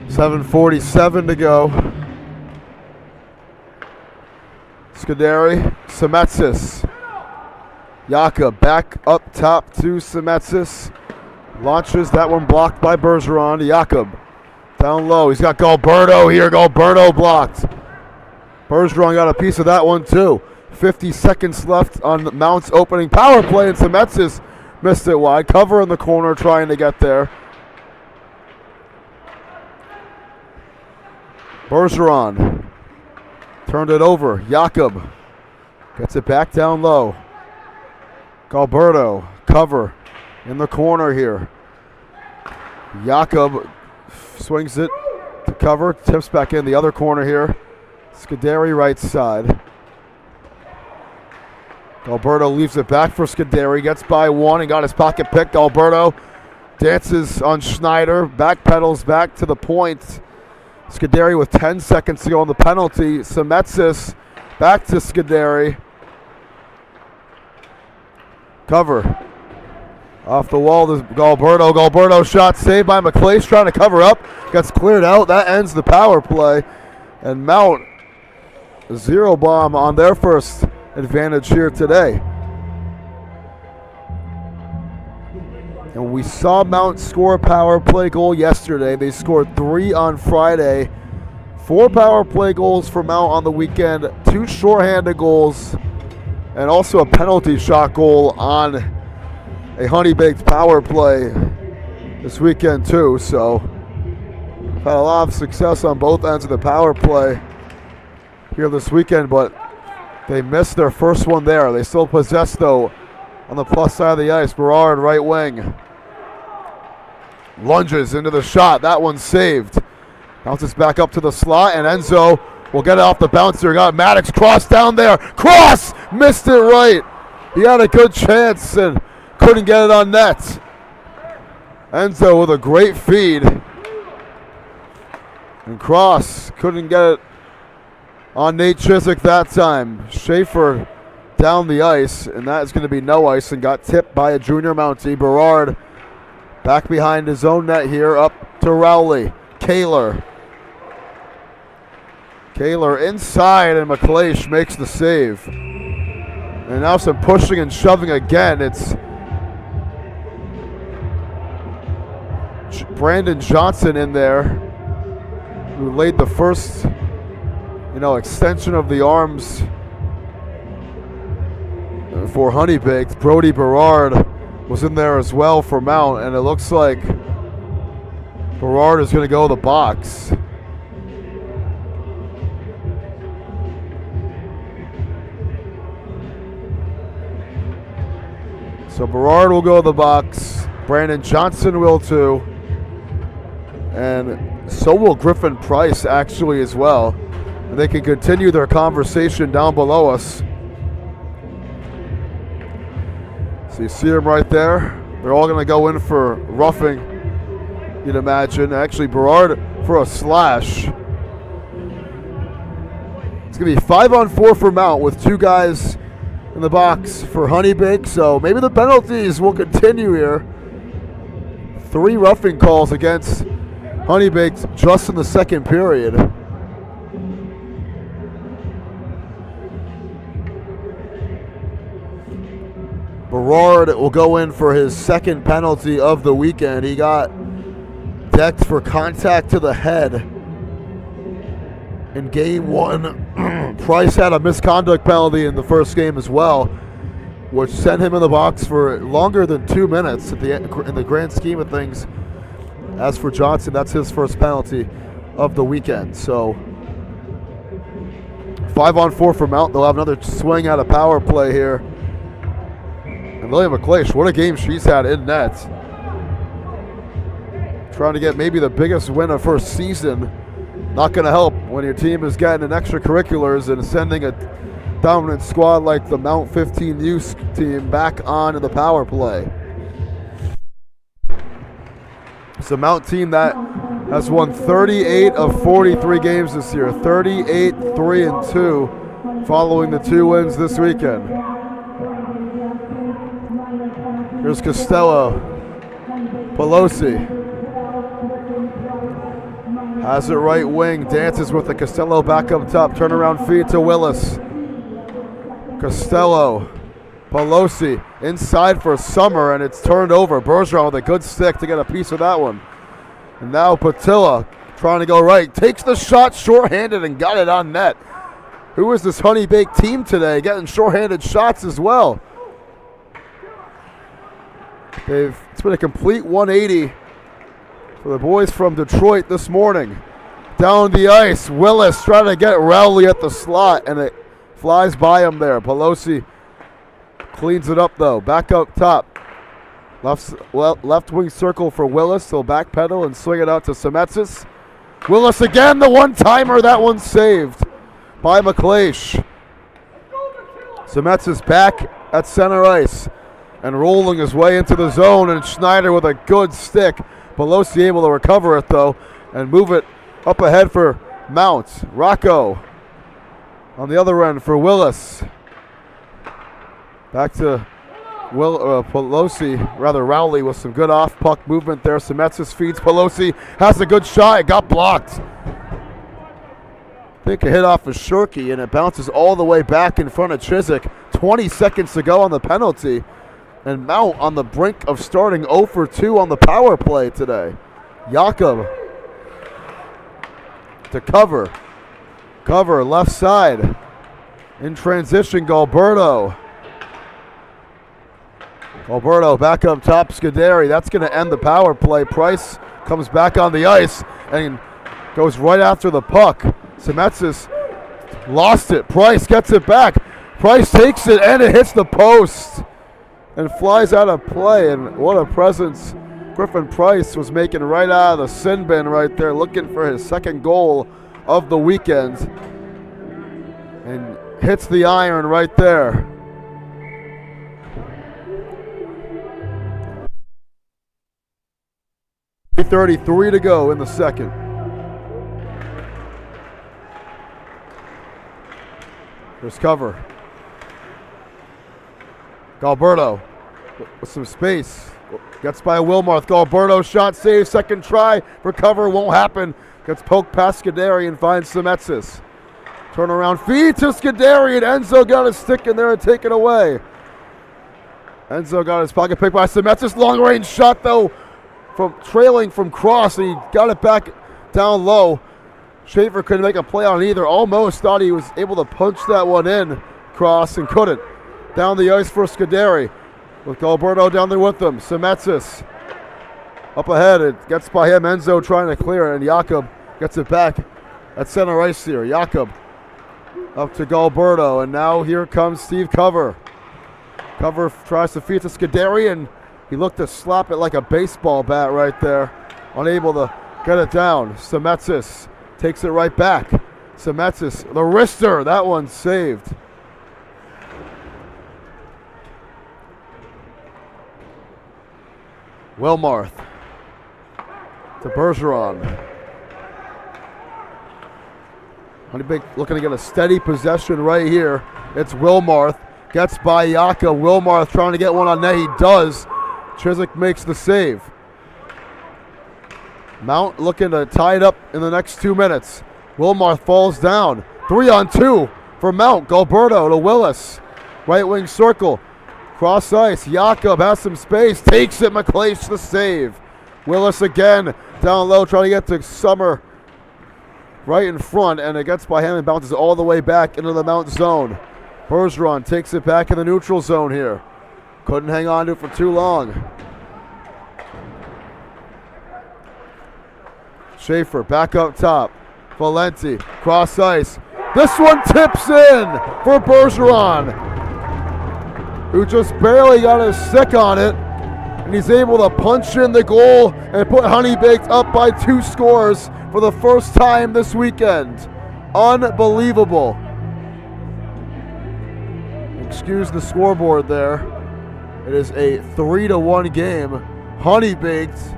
.747 to go. Scuderi, Semetsis. Jakob back up top to Semetsis. Launches, that one blocked by Bergeron. Jakob down low. He's got Galberto here. Galberto blocked. Bergeron got a piece of that one too. 50 seconds left on Mount's opening power play, and Semetsis missed it wide. Cover in the corner trying to get there. Bergeron turned it over. Jakob gets it back down low. Galberto, cover in the corner here. Jakob swings it to cover, tips back in the other corner here. Scuderi right side. Galberto leaves it back for Scuderi, gets by one and got his pocket pick. Galberto dances on Schneider, backpedals back to the point. Scuderi with 10 seconds to go on the penalty. Semetsis back to Scuderi. Cover. Off the wall to Galberto. Galberto shot saved by McClace, trying to cover up. Gets cleared out. That ends the power play. And Mount, zero bomb on their first advantage here today. And we saw Mount score a power play goal yesterday. They scored 3 on Friday. 4 power play goals for Mount on the weekend. 2 shorthanded goals. And also a penalty shot goal on a Honeybaked power play this weekend too. So had a lot of success on both ends of the power play here this weekend, but they missed their first one there. They still possess, though, on the plus side of the ice. Berard, right wing. Lunges into the shot. That one's saved. Bounces back up to the slot, and Enzo will get it off the bouncer. Got Maddox cross down there. Cross! Missed it right. He had a good chance and couldn't get it on net. Enzo with a great feed. And Cross couldn't get it on Nate Chiswick that time. Schaefer down the ice, and that is going to be no ice, and got tipped by a junior Mountie. Berard back behind his own net here, up to Rowley. Kaler inside, and McLeish makes the save. And now some pushing and shoving again. It's Brandon Johnson in there, who laid the first, extension of the arms for Honeybaked. Brody Berard was in there as well for Mount, and it looks like Berard is going to go to the box. So Berard will go to the box. Brandon Johnson will too. And so will Griffin Price actually as well. And they can continue their conversation down below us. So you see them right there. They're all going to go in for roughing, you'd imagine. Actually, Berard for a slash. It's going to be 5-on-4 for Mount with 2 guys in the box for Honeybaked. So maybe the penalties will continue here. 3 roughing calls against Honeybaked just in the second period. Berard will go in for his second penalty of the weekend. He got decked for contact to the head in game 1. Price had a misconduct penalty in the first game as well, which sent him in the box for longer than 2 minutes in the grand scheme of things. As for Johnson, that's his first penalty of the weekend. So 5-on-4 for Mount. They'll have another swing at a power play here. And Lily McLeish, what a game she's had in net. Trying to get maybe the biggest win of her season. Not going to help when your team is getting an extracurriculars and sending a dominant squad like the Mount 15 youth team back on in the power play. It's a Mount team that has won 38 of 43 games this year. 38, 3-2 following the 2 wins this weekend. Here's Costello. Pelosi has it right wing. Dances with the Costello back up top. Turnaround feed to Willis. Costello. Pelosi inside for Summer, and it's turned over. Bergeron with a good stick to get a piece of that one. And now Patilla trying to go right. Takes the shot shorthanded and got it on net. Who is this Honeybaked team today? Getting shorthanded shots as well. It's been a complete 180 for the boys from Detroit this morning. Down the ice, Willis trying to get Rowley at the slot, and it flies by him there. Pelosi cleans it up though. Back up top. Left wing circle for Willis. He'll backpedal and swing it out to Semetsis. Willis again, the one-timer. That one's saved by McLeish. Semetsis back at center ice and rolling his way into the zone, and Schneider with a good stick. Pelosi able to recover it though and move it up ahead for Mount. Rocco on the other end for Willis. Back to Rowley with some good off puck movement there. Semetsis feeds Pelosi, has a good shot, it got blocked. I think a hit off of Shirky, and it bounces all the way back in front of Chiswick. 20 seconds to go on the penalty. And Mount on the brink of starting 0 for 2 on the power play today. Jakob to cover. Cover, left side. In transition, Galberto. Galberto back up top, Scuderi. That's going to end the power play. Price comes back on the ice and goes right after the puck. Semetsis lost it. Price gets it back. Price takes it and it hits the post and flies out of play. And what a presence Griffin Price was making right out of the sin bin right there, looking for his second goal of the weekend. And hits the iron right there. .33 to go in the second. There's cover. Galberto with some space. Gets by Wilmarth. Galberto shot save. Second try for cover. Won't happen. Gets poked past Scuderi and finds Semetsis. Turnaround feed to Scuderi, and Enzo got his stick in there and take it away. Enzo got his pocket picked by Semetsis. Long range shot though, from trailing from cross, and he got it back down low. Schaefer couldn't make a play on either. Almost thought he was able to punch that one in cross and couldn't. Down the ice for Scuderi with Galberto down there with them. Semetsis up ahead. It gets by him. Enzo trying to clear it, and Jakob gets it back at center ice here. Jakob up to Galberto, and now here comes Steve Cover. Cover tries to feed to Scuderi, and he looked to slap it like a baseball bat right there. Unable to get it down. Semetsis takes it right back. Semetsis, the wrister, that one's saved. Wilmarth to Bergeron. Honeybaked looking to get a steady possession right here. It's Wilmarth. Gets by Yaka. Wilmarth trying to get one on net. He does. Chiswick makes the save. Mount looking to tie it up in the next 2 minutes. Wilmarth falls down. 3-on-2 for Mount. Galberto to Willis. Right wing circle. Cross ice. Jakob has some space. Takes it. McLeish the save. Willis again down low trying to get to Summer right in front, and it gets by him and bounces all the way back into the Mount zone. Bergeron takes it back in the neutral zone here. Couldn't hang on to it for too long. Schaefer back up top. Valenti, cross ice. This one tips in for Bergeron, who just barely got his stick on it, and he's able to punch in the goal and put Honeybaked up by 2 scores for the first time this weekend. Unbelievable. Excuse the scoreboard there. It is a 3-1 game. Honeybaked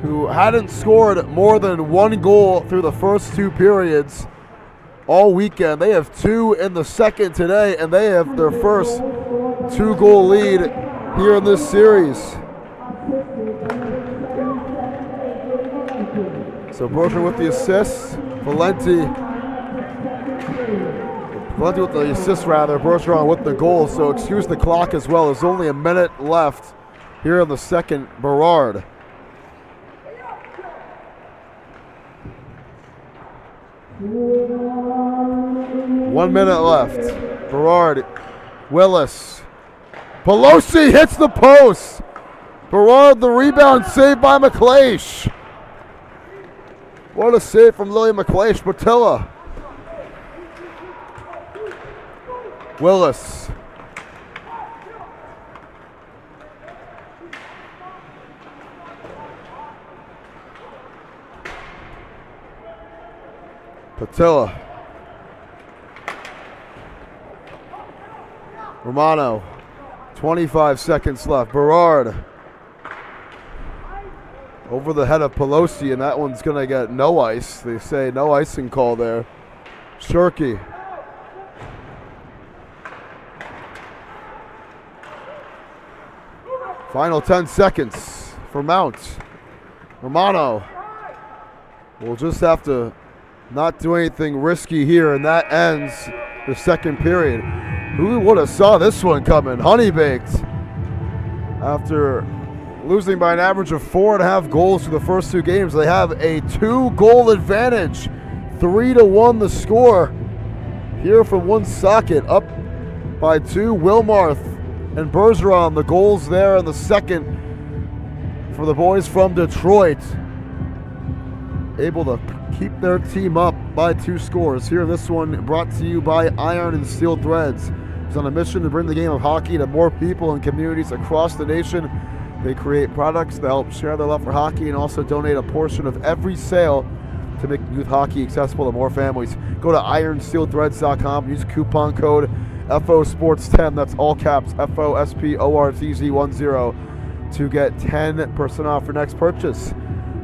who hadn't scored more than 1 goal through the first 2 periods all weekend. They have 2 in the second today, and they have their first 2-goal lead here in this series. So Bergeron with the assist. Valenti with the assist rather. Bergeron with the goal. So excuse the clock as well. There's only a minute left here in the second. Berard. One minute left. Berard. Willis. Pelosi hits the post. Berard the rebound, saved by McLeish. What a save from Lily McLeish. Patilla. Willis. Patilla. Romano. 25 seconds left. Berard. Over the head of Pelosi, and that one's going to get no ice. They say no icing call there. Shirky. Final 10 seconds for Mount. Romano will just have to not do anything risky here, and that ends the second period. Who would have saw this one coming? Honeybaked, after losing by an average of 4.5 goals for the first two games, they have a 2-goal advantage. 3-1 the score here from Woonsocket, up by 2. Wilmarth and Bergeron, the goals there in the second for the boys from Detroit. Able to keep their team up by 2 scores. Here, this one brought to you by Iron and Steel Threads. It's on a mission to bring the game of hockey to more people and communities across the nation. They create products that help share their love for hockey and also donate a portion of every sale to make youth hockey accessible to more families. Go to ironsteelthreads.com. Use coupon code FOSports10. That's all caps, FOSPORTZ10, to get 10% off your next purchase.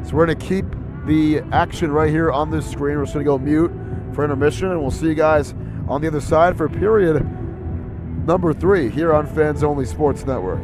So we're going to keep the action right here on this screen. We're just going to go mute for intermission, and we'll see you guys on the other side for period number 3 here on Fans Only Sports Network.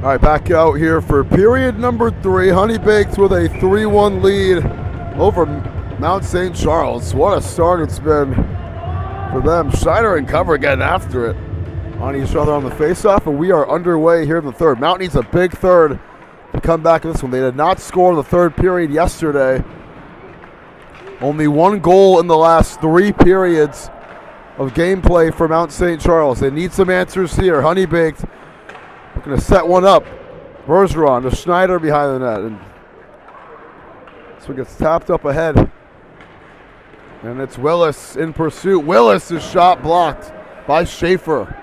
All right, back out here for period number 3. Honeybaked with a 3-1 lead over Mount St. Charles. What a start it's been for them. Schneider and Cover getting after it on each other on the faceoff, and we are underway here in the third. Mount needs a big third to come back in this one. They did not score in the third period yesterday. Only 1 goal in the last 3 periods of gameplay for Mount St. Charles. They need some answers here. Honeybaked looking to set one up. Bergeron to Schneider behind the net. And so it gets tapped up ahead. And it's Willis in pursuit. Willis' shot blocked by Schaefer.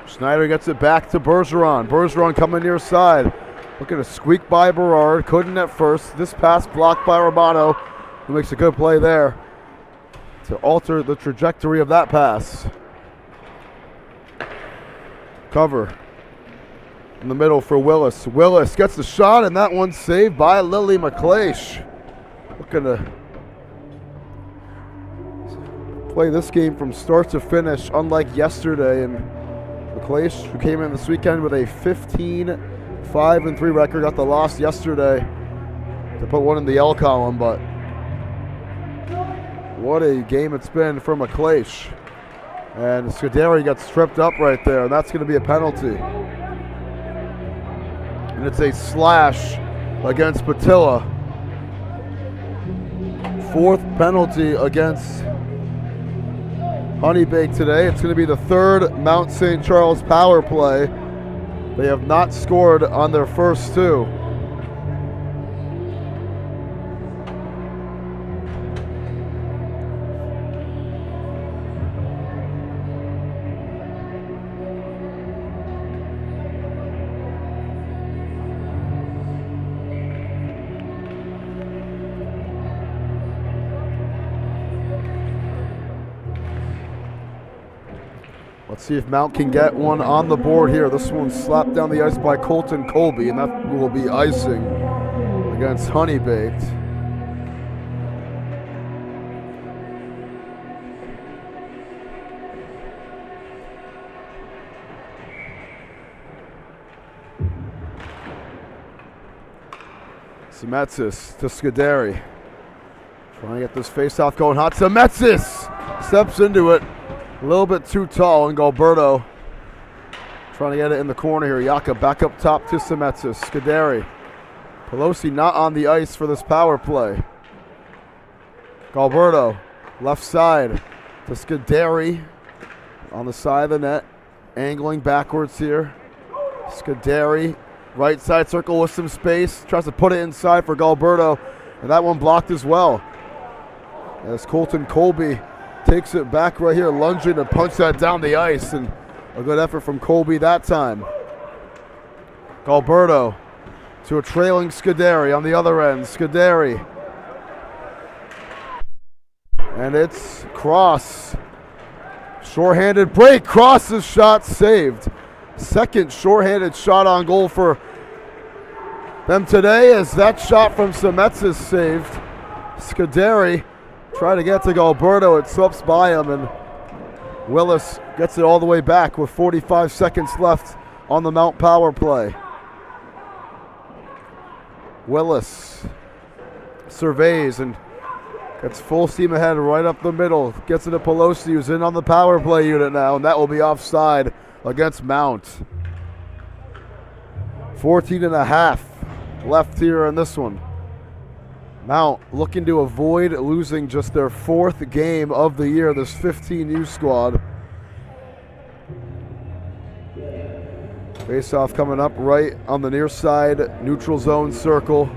Schneider gets it back to Bergeron. Bergeron coming near side. Looking to squeak by Berard. Couldn't at first. This pass blocked by Romano, who makes a good play there to alter the trajectory of that pass. Cover in the middle for Willis. Willis gets the shot, and that one's saved by Lily McLeish. Looking to play this game from start to finish, unlike yesterday. And McLeish, who came in this weekend with a 15-5-3 record, got the loss yesterday to put one in the L column, but what a game it's been for McLeish. And Scuderi gets tripped up right there, and that's going to be a penalty. And it's a slash against Patilla. 4th penalty against Honeybaked today. It's going to be the 3rd Mount St. Charles power play. They have not scored on their first 2. Let's see if Mount can get one on the board here. This one's slapped down the ice by Colton Colby, and that will be icing against Honeybaked. Semetsis to Scuderi. Trying to get this face-off going hot. Semetsis steps into it. A little bit too tall, and Galberto trying to get it in the corner here. Yaka back up top to Semetsis. Scuderi. Pelosi not on the ice for this power play. Galberto, left side to Scuderi on the side of the net. Angling backwards here. Scuderi, right side circle with some space. Tries to put it inside for Galberto, and that one blocked as well. As Colton Colby takes it back right here, lunging to punch that down the ice, and a good effort from Colby that time. Galberto to a trailing Scuderi on the other end. Scuderi. And it's Cross. Shorthanded break. Cross's shot saved. Second shorthanded shot on goal for them today, as that shot from Semetsis saved. Scuderi try to get to Galberto. It slips by him, and Willis gets it all the way back with 45 seconds left on the Mount power play. Willis surveys and gets full steam ahead right up the middle. Gets it to Pelosi, who's in on the power play unit now, and that will be offside against Mount. 14.5 left here in this one. Mount looking to avoid losing just their 4th game of the year, this 15U squad. Face-off coming up right on the near side, neutral zone circle.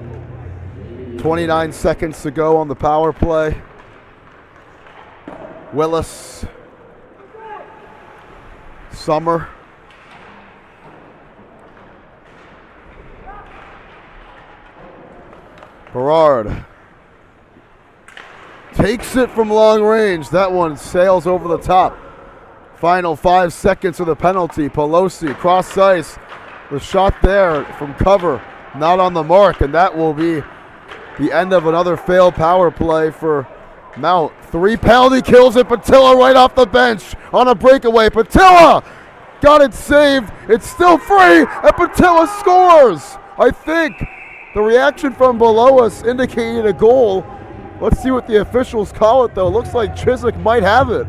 29 seconds to go on the power play. Willis. Summer. Berard takes it from long range. That one sails over the top. Final 5 seconds of the penalty. Pelosi cross ice. The shot there from Cover, not on the mark, and that will be the end of another failed power play for Mount. 3 penalty kills, and Patilla right off the bench on a breakaway. Patilla got it saved. It's still free, and Patilla scores. I think the reaction from below us indicated a goal. Let's see what the officials call it, though. Looks like Chiswick might have it.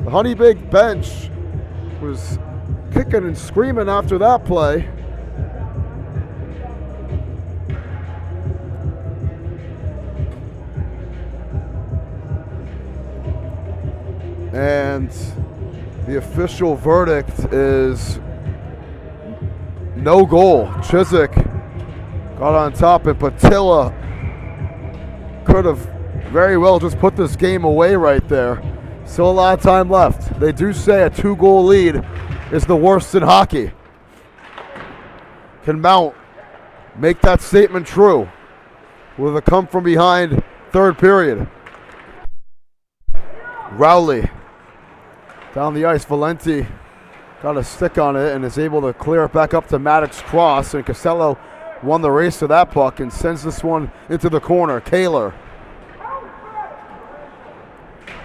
The Honeybaked bench was kicking and screaming after that play. And the official verdict is no goal. Chiswick got on top, and Patilla could have very well just put this game away right there. Still a lot of time left. They do say a 2-goal lead is the worst in hockey. Can Mount make that statement true with a come from behind third period? Rowley down the ice. Valenti got a stick on it and is able to clear it back up to Maddox Cross, and Costello won the race to that puck and sends this one into the corner. Kaler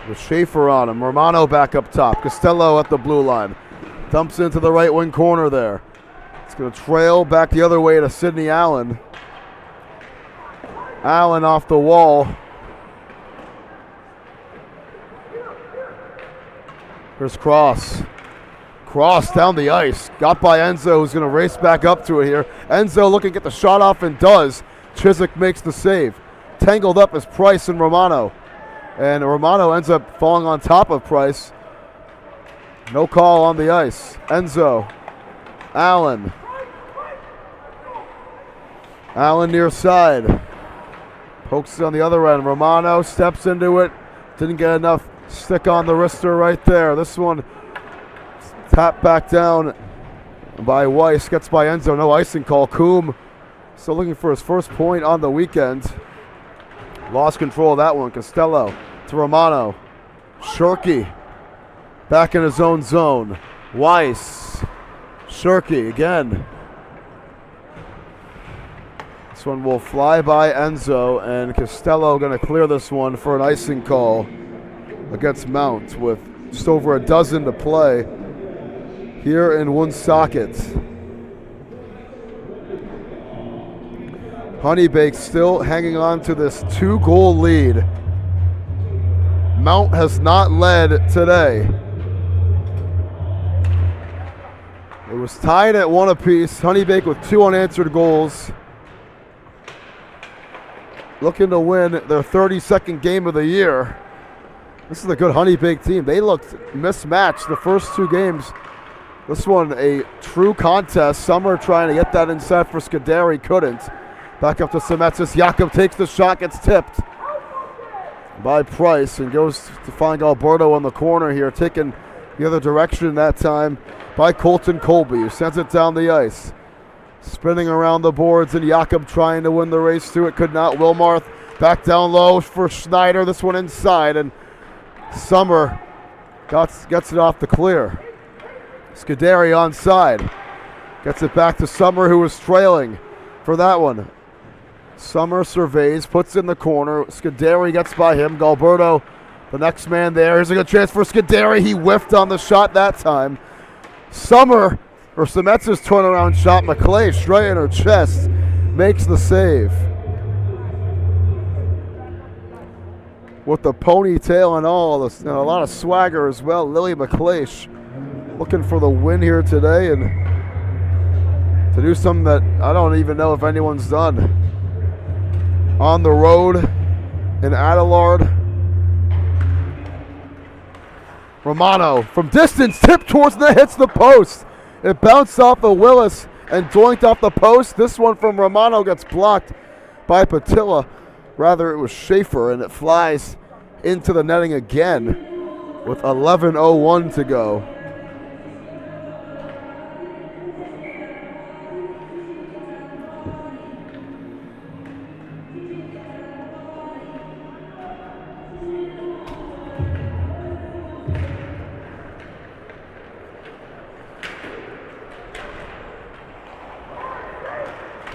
with Schaefer on him. Romano back up top. Costello at the blue line. Dumps into the right wing corner there. It's going to trail back the other way to Sidney Allen. Allen off the wall. Here's Cross. Cross down the ice. Got by Enzo, who's going to race back up to it here. Enzo looking to get the shot off and does. Chiswick makes the save. Tangled up is Price and Romano. And Romano ends up falling on top of Price. No call on the ice. Enzo. Allen. Allen near side. Pokes it on the other end. Romano steps into it. Didn't get enough stick on the wrister right there. This one tapped back down by Weiss. Gets by Enzo. No icing call. Coombe still looking for his first point on the weekend. Lost control of that one. Costello to Romano. Shirky back in his own zone. Weiss. Shirky again. This one will fly by Enzo, and Costello going to clear this one for an icing call against Mount with just over a dozen to play here in Woonsocket. Honeybaked still hanging on to this 2-goal lead. Mount has not led today. It was tied at 1 apiece. Honeybaked with 2 unanswered goals. Looking to win their 32nd game of the year. This is a good Honeybaked team. They looked mismatched the first 2 games. This one a true contest. Summer trying to get that inside for Scuderi, couldn't. Back up to Semetsis. Jakob takes the shot, gets tipped by Price, and goes to find Alberto on the corner here, taking the other direction that time by Colton Colby, who sends it down the ice. Spinning around the boards, and Jakob trying to win the race to it, could not. Wilmarth back down low for Schneider. This one inside, and Summer gets it off the clear. Scuderi onside. Gets it back to Summer, who was trailing for that one. Summer surveys, puts in the corner. Scuderi gets by him. Galberto, the next man there. Here's a good chance for Scuderi. He whiffed on the shot that time. Summer, or Semetz's turnaround shot, McClay straight in her chest, makes the save. With the ponytail and all, and a lot of swagger as well. Lily McClay looking for the win here today, and to do something that I don't even know if anyone's done. On the road in Adelard. Romano from distance, tipped towards the, hits the post. It bounced off of Willis and doinked off the post. This one from Romano gets blocked by Patilla. Rather, it was Schaefer, and it flies into the netting again with 11:01 to go.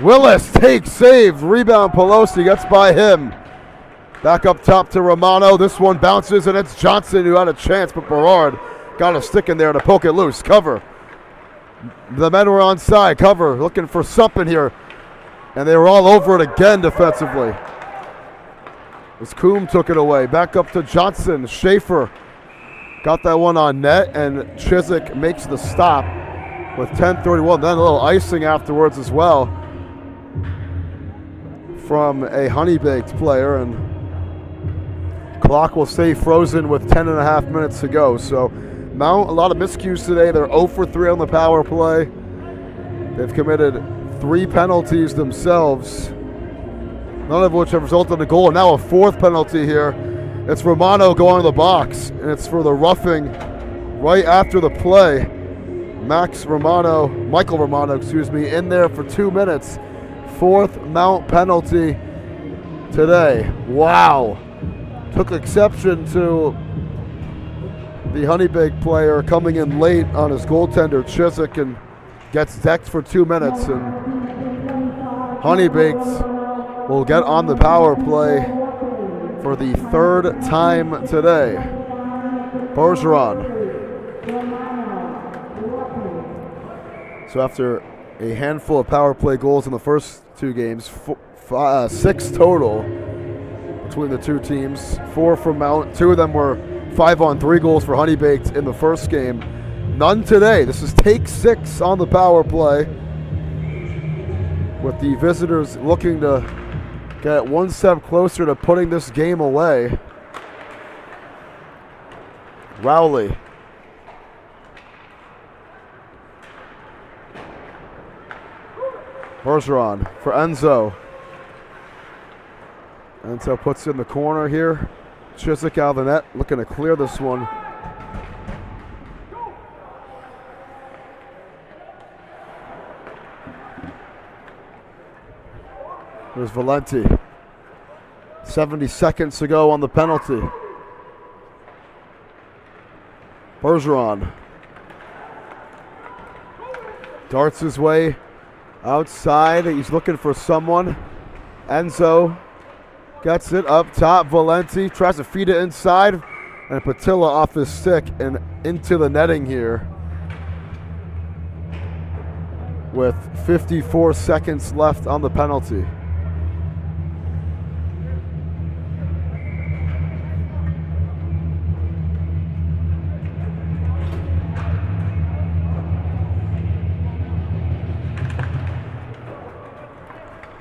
Willis takes, saves, rebound. Pelosi gets by him. Back up top to Romano. This one bounces, and it's Johnson who had a chance, but Berard got a stick in there to poke it loose. Cover. The men were onside. Cover, looking for something here. And they were all over it again defensively. As Coombe took it away. Back up to Johnson. Schaefer got that one on net, and Chiswick makes the stop with 10:31. Then a little icing afterwards as well from a Honeybaked player, and clock will stay frozen with 10.5 minutes to go. So Mount, a lot of miscues today. They're 0 for 3 on the power play. They've committed 3 penalties themselves, none of which have resulted in a goal. And now a 4th penalty here. It's Romano going to the box, and it's for the roughing right after the play. Michael Romano, in there for 2 minutes. 4th Mount penalty today. Wow. Took exception to the Honeybaked player coming in late on his goaltender, Chiswick, and gets decked for 2 minutes. And Honeybaked will get on the power play for the 3rd time today. Bergeron. So after a handful of power play goals in the first 2 games, 6 total between the 2 teams, 4 from Mount. 2 of them were 5-on-3 goals for Honeybaked in the first game. None today. This is take 6 on the power play, with the visitors looking to get 1 step closer to putting this game away. Rowley. Bergeron for Enzo. Enzo puts it in the corner here. Chiswick out of the net, looking to clear this one. There's Valenti. 70 seconds to go on the penalty. Bergeron darts his way outside. He's looking for someone. Enzo gets it up top. Valenti tries to feed it inside, and Patilla off his stick and into the netting here with 54 seconds left on the penalty.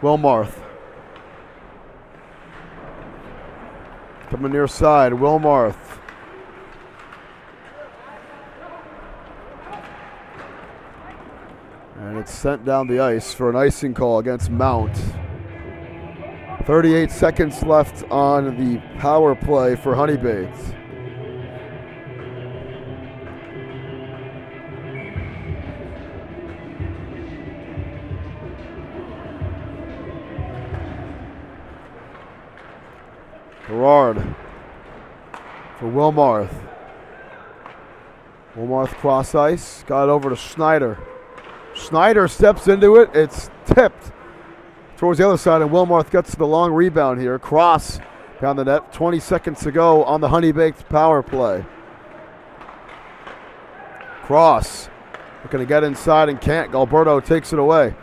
Wilmarth. Coming near side, Wilmarth. And it's sent down the ice for an icing call against Mount. 38 seconds left on the power play for Honeybaked. Gerard for Wilmarth. Wilmarth cross ice, got it over to Schneider. Schneider steps into it, it's tipped towards the other side, and Wilmarth gets the long rebound here. Cross down the net, 20 seconds to go on the Honeybaked power play. Cross, looking to get inside and can't. Galberto takes it away.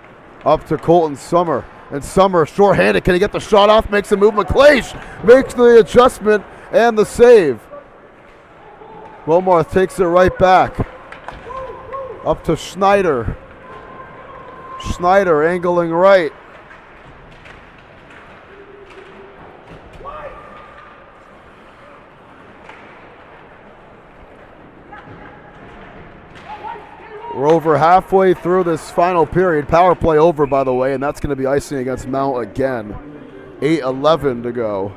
Up to Colton Summer. And Summer, short-handed, can he get the shot off? Makes a move. McLeish makes the adjustment and the save. Wilmarth takes it right back. Up to Schneider. Schneider angling right. We're over halfway through this final period. Power play over, by the way, and that's going to be icing against Mount again. 8:11 to go.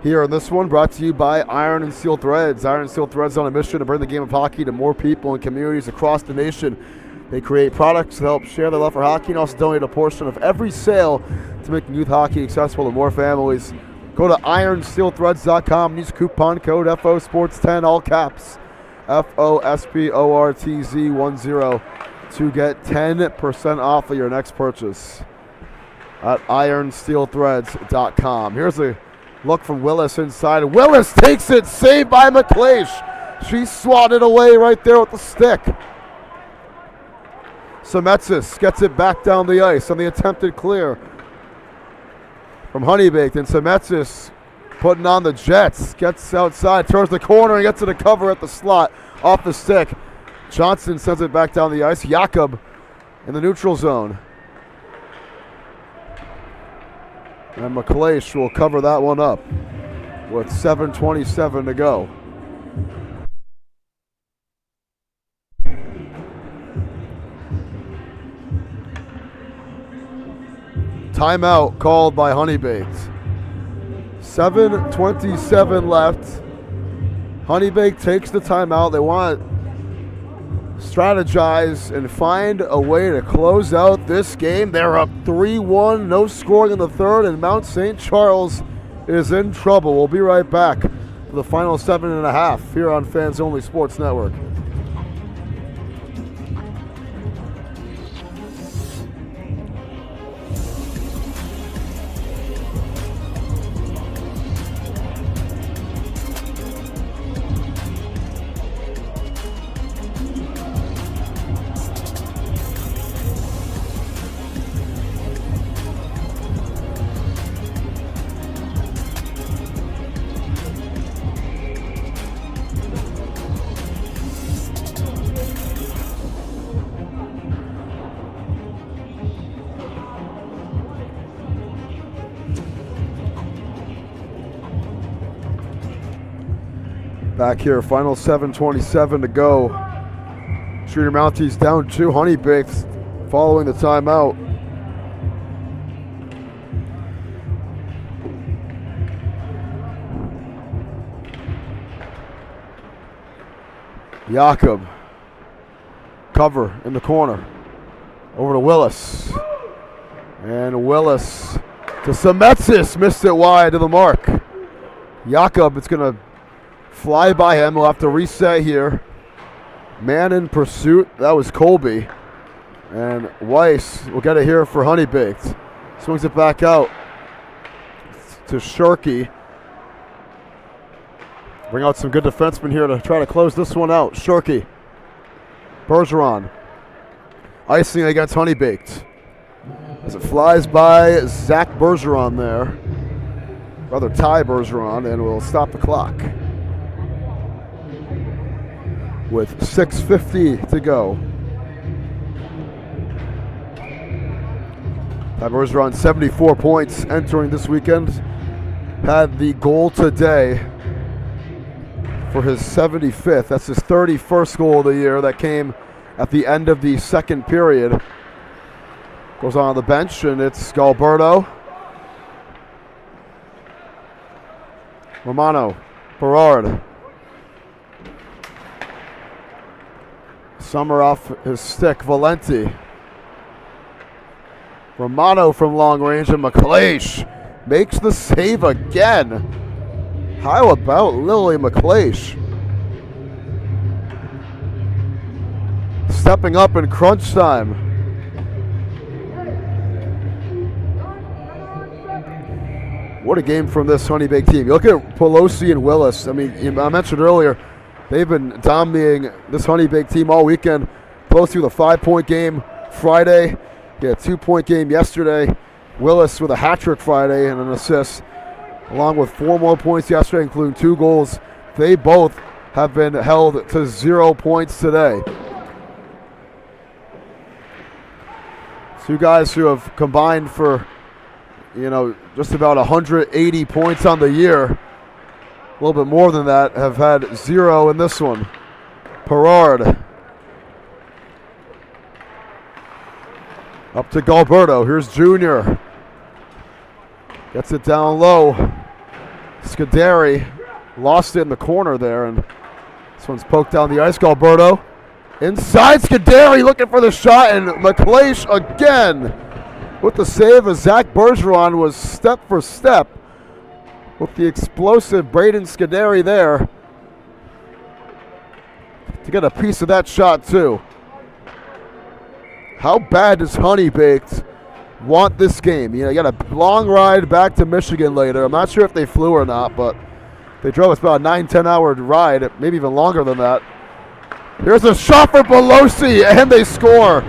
Here on this one, brought to you by Iron and Steel Threads. Iron and Steel Threads on a mission to bring the game of hockey to more people and communities across the nation. They create products to help share their love for hockey and also donate a portion of every sale to making youth hockey accessible to more families. Go to ironsteelthreads.com and use coupon code FOSports10, all caps. FOSPORTZ10 to get 10% off of your next purchase. at ironsteelthreads.com. Here's a look from Willis inside. Willis takes it, saved by McLeish. She swatted away right there with the stick. Semetsis gets it back down the ice on the attempted clear from Honeybaked, and Semetsis putting on the Jets. Gets outside, turns the corner, and gets to the cover at the slot off the stick. Johnson sends it back down the ice. Jakob in the neutral zone. And McLeish will cover that one up with 7:27 to go. Timeout called by Honeybaked. 7:27 left. Honeybaked takes the timeout. They want to strategize and find a way to close out this game. They're up 3-1, no scoring in the third, and Mount St. Charles is in trouble. We'll be right back for the final 7.5 here on Fans Only Sports Network. Back here, final 7:27 to go. Junior Mounties down 2. Honeybaked following the timeout. Jakob, cover in the corner. Over to Willis. And Willis to Semetsis, missed it wide to the mark. Jakob, it's going to fly by him. We'll have to reset here. Man in pursuit. That was Colby. And Weiss will get it here for Honeybaked. Swings it back out to Shirky. Bring out some good defensemen here to try to close this one out. Shirky. Bergeron. Icing against Honeybaked. As it flies by Zach Bergeron there. Rather Ty Bergeron, and we'll stop the clock with 6:50 to go. Ty Bergeron, 74 points entering this weekend. Had the goal today for his 75th. That's his 31st goal of the year. That came at the end of the second period. Goes on the bench, and it's Galberto. Romano, Berard. Summer off his stick, Valenti. Romano from long range, and McLeish makes the save again. How about Lily McLeish? Stepping up in crunch time. What a game from this Honeybaked team. You look at Pelosi and Willis. I mean, I mentioned earlier, they've been dominating this Honeybaked team all weekend. Pelosi with a 5-point game Friday. He had a 2-point game yesterday. Willis with a hat trick Friday and an assist, along with 4 more points yesterday, including 2 goals. They both have been held to 0 points today. 2 guys who have combined for, just about 180 points on the year. A little bit more than that, have had 0 in this one. Perard. Up to Galberto. Here's Junior. Gets it down low. Scuderi lost it in the corner there, and this one's poked down the ice. Galberto. Inside, Scuderi looking for the shot, and McLeish again with the save as Zach Bergeron was step for step with the explosive Braden Scuderi there to get a piece of that shot too. How bad does Honeybaked want this game. You got a long ride back to Michigan later. I'm not sure if they flew or not, but they drove us about a 9-10 hour ride, maybe even longer than that. Here's a shot for Pelosi, and they score.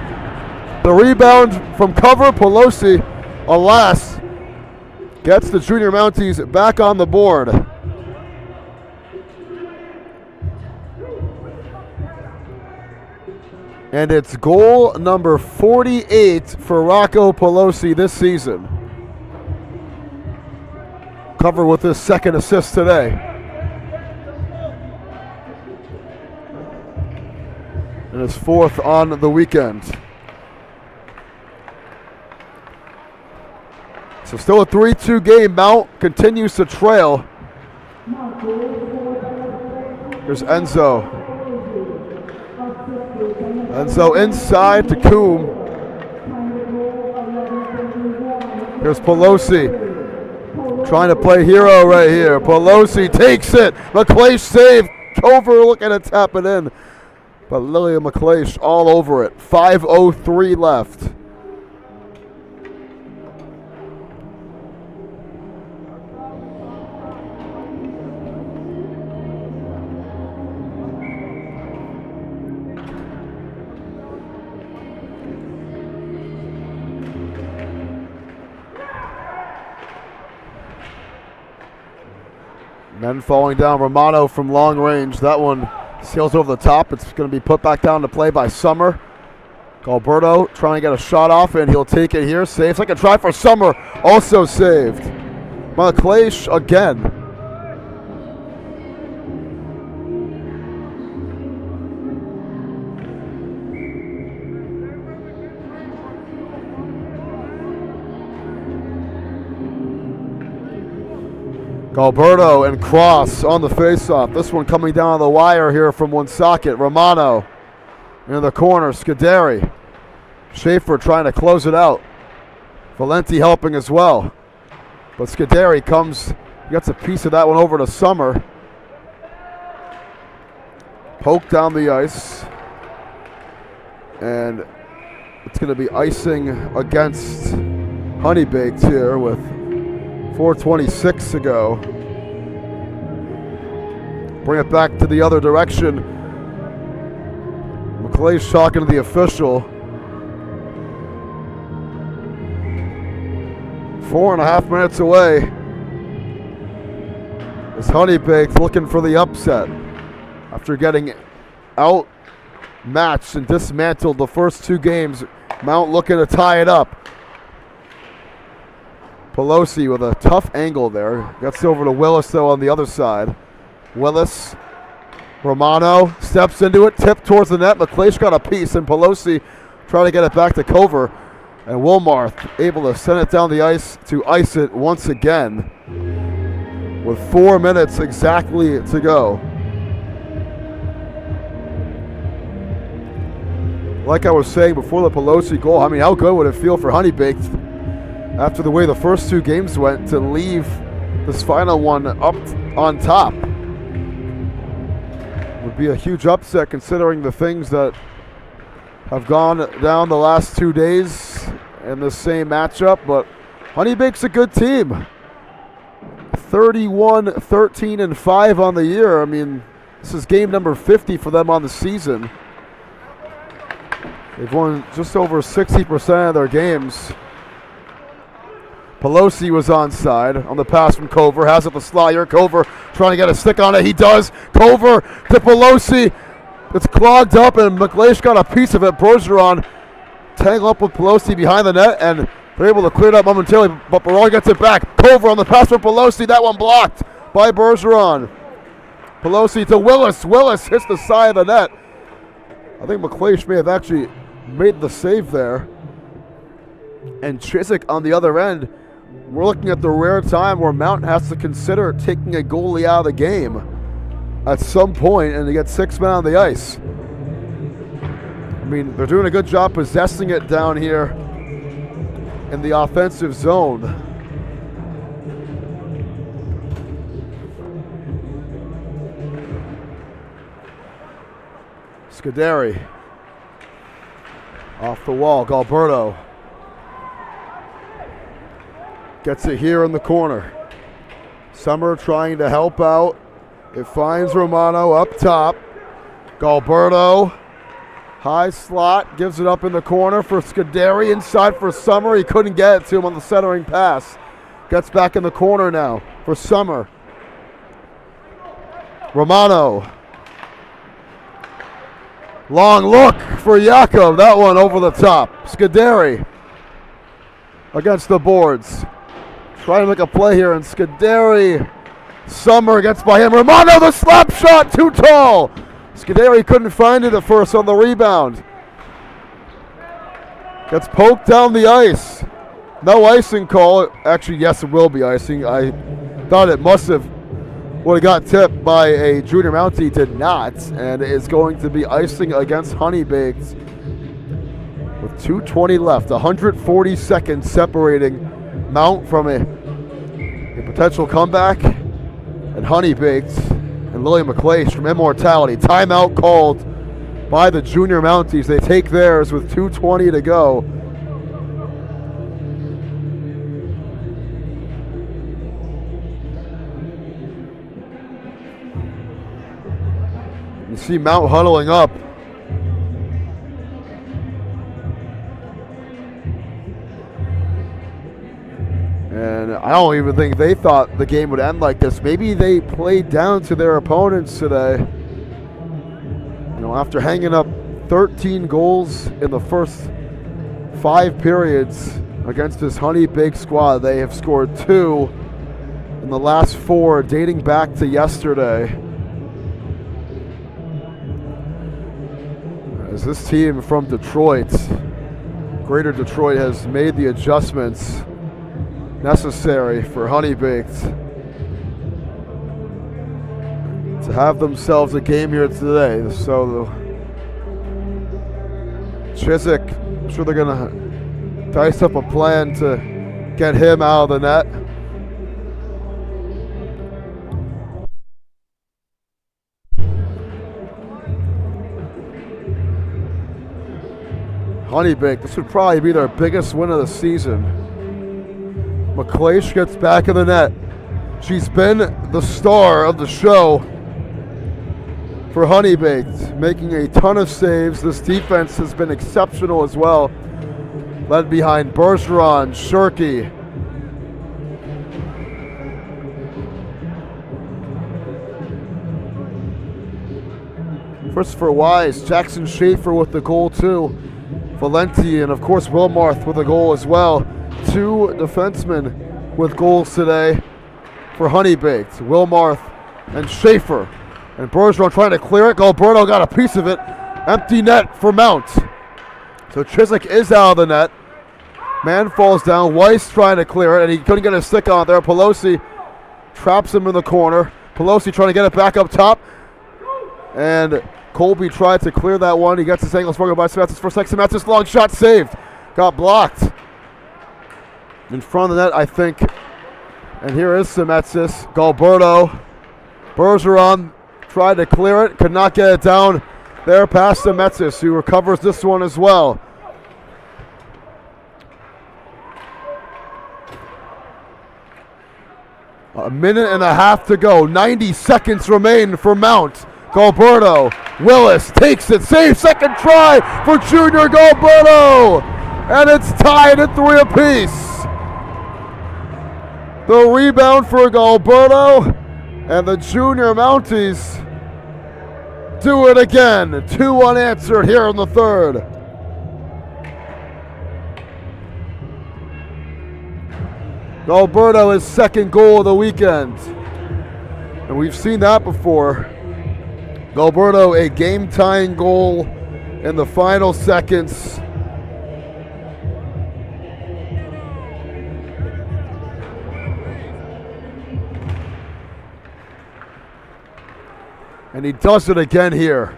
The rebound from cover, Pelosi, alas, gets the Junior Mounties back on the board. And it's goal number 48 for Rocco Pelosi this season. Cover with his second assist today. And his fourth on the weekend. So still a 3-2 game. Mount continues to trail. Here's Enzo. Enzo inside to Coombe. Here's Pelosi. Trying to play hero right here. Pelosi takes it. McCleish save. Cover looking to tap it in. But Lilia McCleish all over it. 5:03 left. Men falling down. Romano from long range. That one sails over the top. It's going to be put back down to play by Summer. Galberto trying to get a shot off, and he'll take it here. Saves. Like a try for Summer. Also saved. McCleish again. Galberto and Cross on the faceoff. This one coming down the wire here from Woonsocket. Romano in the corner. Scuderi. Schaefer trying to close it out. Valenti helping as well. But Scuderi gets a piece of that one over to Summer. Poke down the ice. And it's going to be icing against Honeybaked here with 4:26 to go. Bring it back to the other direction. McCleish talking to the official. 4.5 minutes away. Is Honeybaked looking for the upset after getting outmatched and dismantled the first two games. Mount looking to tie it up. Pelosi with a tough angle there. Gets over to Willis, though, on the other side. Willis. Romano steps into it. Tip towards the net. McCleish got a piece, and Pelosi trying to get it back to Cover. And Wilmarth able to send it down the ice to ice it once again. With 4 minutes exactly to go. Like I was saying before the Pelosi goal, I mean, how good would it feel for Honeybaked after the way the first two games went to leave this final one up on top? Would be a huge upset considering the things that have gone down the last 2 days in the same matchup, but Honeybaked's a good team. 31-13-5 on the year. I mean, this is game number 50 for them on the season. They've won just over 60% of their games. Pelosi was onside on the pass from Cover. Has it the Slyer. Cover trying to get a stick on it. He does. Cover to Pelosi. It's clogged up, and McCleish got a piece of it. Bergeron tangled up with Pelosi behind the net, and they're able to clear it up momentarily, but Barone gets it back. Cover on the pass from Pelosi. That one blocked by Bergeron. Pelosi to Willis. Willis hits the side of the net. I think McCleish may have actually made the save there. And Chiswick on the other end. We're looking at the rare time where Mount has to consider taking a goalie out of the game at some point, and to get 6 men on the ice. I mean, they're doing a good job possessing it down here in the offensive zone. Scuderi off the wall. Galberto Gets it here in the corner. Summer trying to help out. It finds Romano up top. Galberto, high slot, gives it up in the corner for Scuderi. Inside for Summer. He couldn't get it to him on the centering pass. Gets back in the corner now for Summer. Romano. Long look for Jakob. That one over the top. Scuderi against the boards. Trying to make a play here, and Scuderi. Summer gets by him. Romano, the slap shot, too tall. Scuderi couldn't find it at first on the rebound. Gets poked down the ice. No icing call. Actually, yes, it will be icing. I thought it must have would have got tipped by a junior Mountie, did not, and is going to be icing against Honeybaked with 2:20 left. 140 seconds separating Mount from a potential comeback, and Honeybaked and Lily McClaish from Immortality. Timeout called by the junior Mounties. They take theirs with 2:20 to go. You see Mount huddling up. And I don't even think they thought the game would end like this. Maybe they played down to their opponents today. You know, after hanging up 13 goals in the first 5 periods against this Honeybaked squad, they have scored 2 in the last 4, dating back to yesterday. As this team from Detroit, Greater Detroit, has made the adjustments necessary for Honeybaked to have themselves a game here today. So Chiswick, I'm sure they're going to dice up a plan to get him out of the net. Honeybaked, this would probably be their biggest win of the season. McClaish gets back in the net. She's been the star of the show for Honeybaked, making a ton of saves. This defense has been exceptional as well, led behind Bergeron, Shirky. Christopher Wise, Jackson Schaefer with the goal too. Valenti, and of course Wilmarth with a goal as well. 2 defensemen with goals today for Honeybaked. Wilmarth and Schaefer. And Bergeron trying to clear it. Galberto got a piece of it. Empty net for Mount. So Chiswick is out of the net. Man falls down. Weiss trying to clear it, and he couldn't get a stick on it there. Pelosi traps him in the corner. Pelosi trying to get it back up top. And Colby tried to clear that one. He gets his angle spoken by Semetsis for second. Semetsis, long shot saved. Got blocked in front of the net, I think. And here is Semetsis. Galberto. Bergeron tried to clear it. Could not get it down there past Semetsis, who recovers this one as well. A minute and a half to go. 90 seconds remain for Mount. Galberto. Willis takes it. Save. Second try for Junior Galberto. And it's tied at 3 apiece. The rebound for Galberto. And the Junior Mounties do it again. 2 unanswered here in the third. Galberto, his second goal of the weekend. And we've seen that before. Galberto, a game-tying goal in the final seconds. And he does it again here.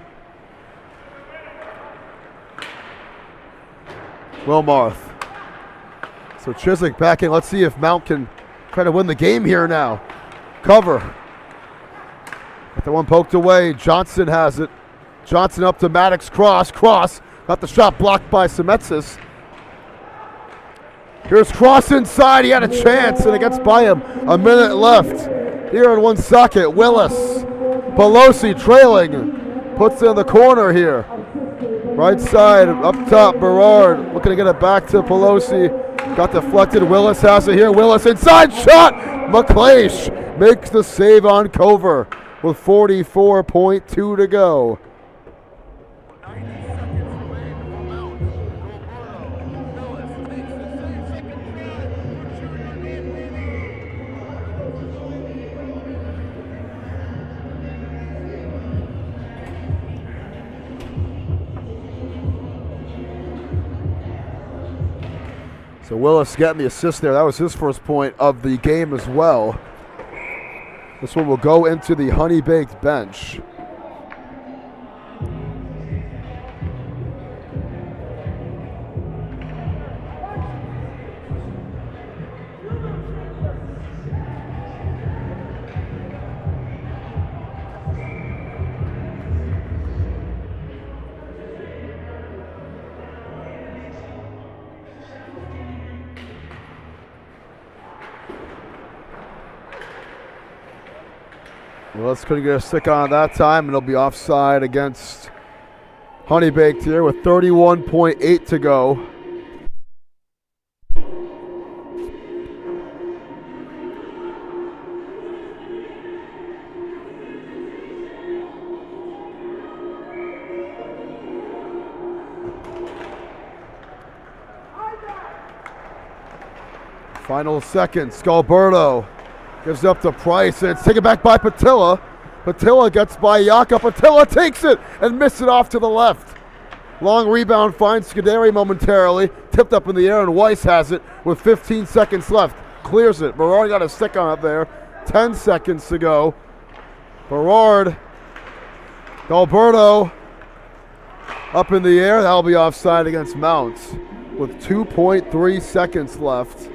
Wilmarth. So Chiswick back in. Let's see if Mount can try to win the game here now. Cover. Got the one poked away. Johnson has it. Johnson up to Maddox. Cross. Got the shot blocked by Semetsis. Here's Cross inside. He had a chance, and it gets by him. A minute left here in Woonsocket. Willis. Pelosi trailing. Puts it in the corner here. Right side, up top, Berard looking to get it back to Pelosi. Got deflected. Willis has it here. Willis inside shot. McLeish makes the save on Cover with 44.2 to go. So Willis getting the assist there. That was his first point of the game as well. This one will go into the Honeybaked bench. Willis couldn't get a stick on that time, and it'll be offside against Honeybaked here with 31.8 to go. Final seconds, Galberto gives it up to Price, and it's taken back by Patilla. Patilla gets by Yaka. Patilla takes it and misses it off to the left. Long rebound finds Scuderi momentarily. Tipped up in the air, and Weiss has it with 15 seconds left. Clears it. Berard got a stick on it there. 10 seconds to go. Berard. Galberto up in the air. That'll be offside against Mounts with 2.3 seconds left.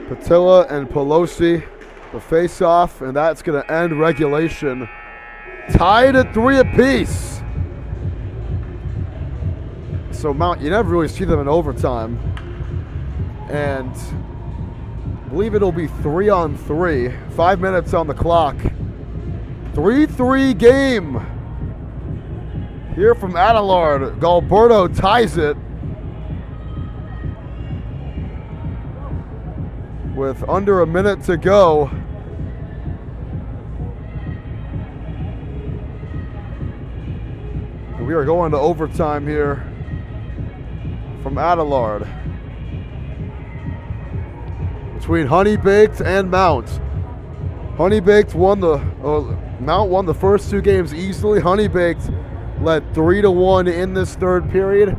Patilla and Pelosi, the face-off, and that's going to end regulation. Tied at 3 apiece. So Mount, you never really see them in overtime. And I believe it'll be 3-on-3. 5 minutes on the clock. 3-3 game. Here from Adelard. Galberto ties it with under a minute to go. We are going to overtime here from Adelard between Honeybaked and Mount. Honeybaked won Mount won the first 2 games easily. Honeybaked led 3-1 in this third period.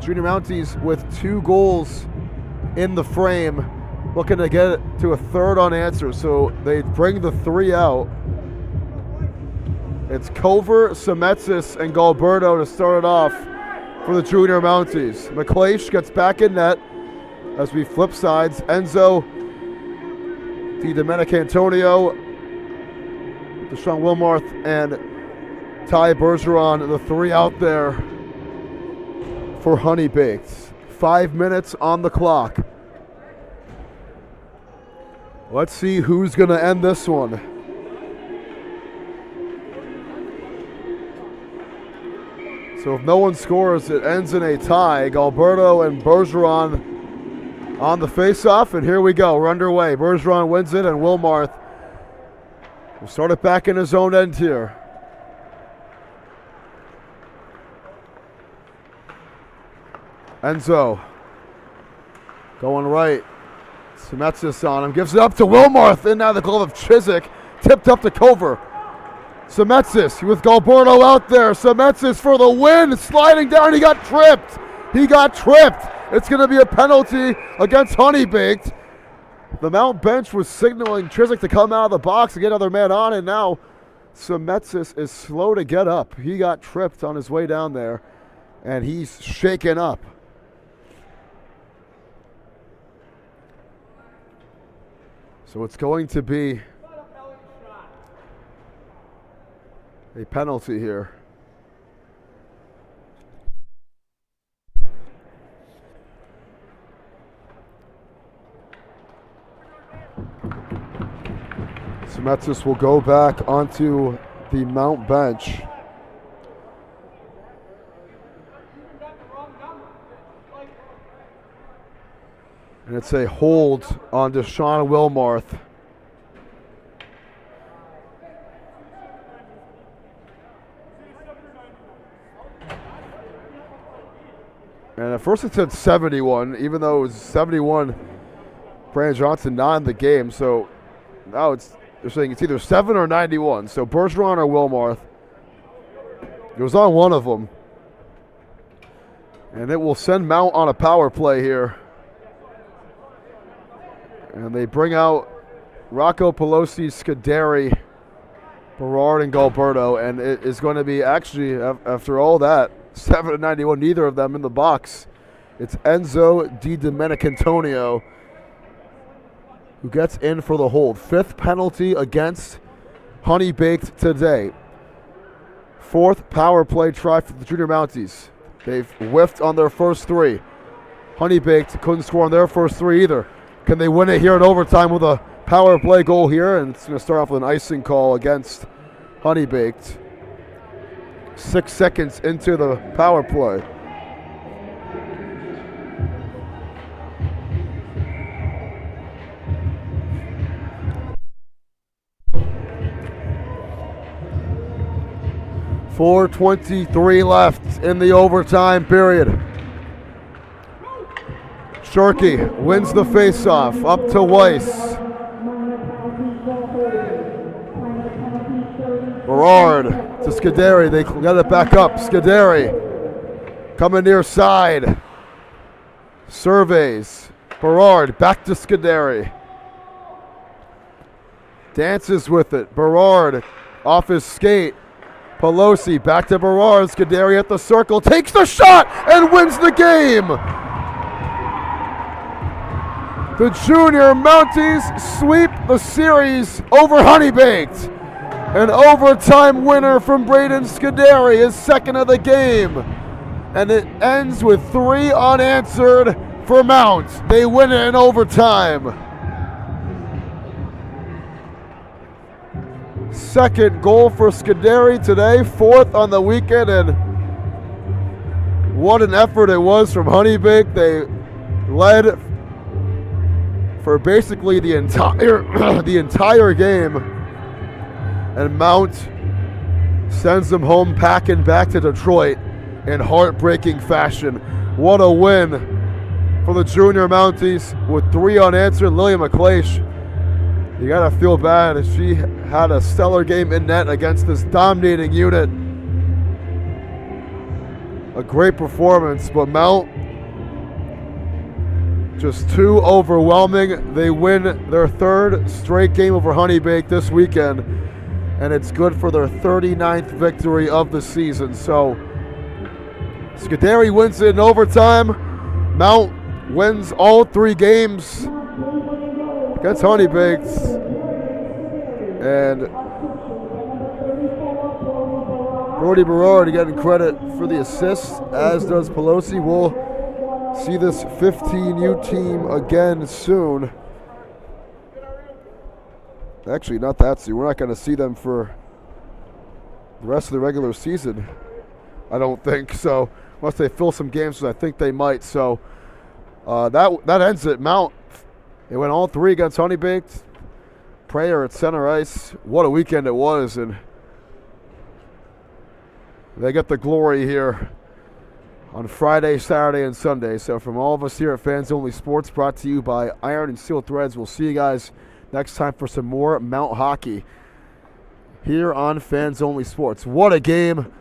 Junior Mounties with 2 goals in the frame, looking to get it to a third unanswered, so they bring the 3 out. It's Cover, Semetsis, and Galberto to start it off for the Junior Mounties. McLeish gets back in net as we flip sides. Enzo, Antonio, Deshaun Wilmarth, and Ty Bergeron, the 3 out there for Honeybaked. 5 minutes on the clock. Let's see who's going to end this one. So if no one scores, it ends in a tie. Galberto and Bergeron on the face-off, and here we go. We're underway. Bergeron wins it, and Wilmarth will start it back in his own end here. Enzo going right. Semetsis on him, gives it up to Wilmarth, in now the glove of Chiswick, tipped up to Cover. Semetsis with Galberto out there. Semetsis for the win, sliding down. He got tripped. It's going to be a penalty against Honeybaked. The Mount bench was signaling Chiswick to come out of the box and get another man on, and now Semetsis is slow to get up. He got tripped on his way down there, and he's shaken up. So it's going to be a penalty here. Semetis will go back onto the Mount bench. And it's a hold on Deshaun Wilmarth. And at first it said 71, even though it was 71, Brandon Johnson not in the game. So now they're saying it's either 7 or 91. So Bergeron or Wilmarth. It was on one of them. And it will send Mount on a power play here. And they bring out Rocco, Pelosi, Scuderi, Berard, and Gilberto. And it is going to be actually, after all that, 7 to 91, neither of them in the box. It's Enzo Di Domenicantonio who gets in for the hold. 5th penalty against Honeybaked today. 4th power play try for the Junior Mounties. They've whiffed on their first 3. Honeybaked couldn't score on their first 3 either. Can they win it here in overtime with a power play goal here? And it's going to start off with an icing call against Honeybaked. 6 seconds into the power play. .4:23 left in the overtime period. Shirky wins the faceoff up to Weiss. Berard to Scuderi. They got it back up. Scuderi coming near side. Surveys. Berard back to Scuderi. Dances with it. Berard off his skate. Pelosi back to Berard. Scuderi at the circle. Takes the shot and wins the game. The Junior Mounties sweep the series over Honeybaked. An overtime winner from Braden Scuderi, his 2nd of the game. And it ends with 3 unanswered for Mount. They win it in overtime. 2nd goal for Scuderi today, 4th on the weekend, and what an effort it was from Honeybaked. They led for basically the entire game, and Mount sends them home packing back to Detroit in heartbreaking fashion. What a win for the Junior Mounties with 3 unanswered. Lillian McCleish, you gotta feel bad. She had a stellar game in net against this dominating unit. A great performance, but Mount just too overwhelming. They win their 3rd straight game over Honeybaked this weekend, and it's good for their 39th victory of the season. So Scuderi wins it in overtime. Mount wins all 3 games against Honeybaked. And Brody Berard getting credit for the assist, as does Pelosi. We'll see this 15U team again soon. Actually, not that soon. We're not going to see them for the rest of the regular season, I don't think. So, unless they fill some games, I think they might. So, that ends it. Mount, they went all 3 against Honeybaked. Prayer at center ice. What a weekend it was, and they get the glory here on Friday, Saturday, and Sunday. So from all of us here at Fans Only Sports, brought to you by Iron and Steel Threads, we'll see you guys next time for some more Mount hockey here on Fans Only Sports. What a game.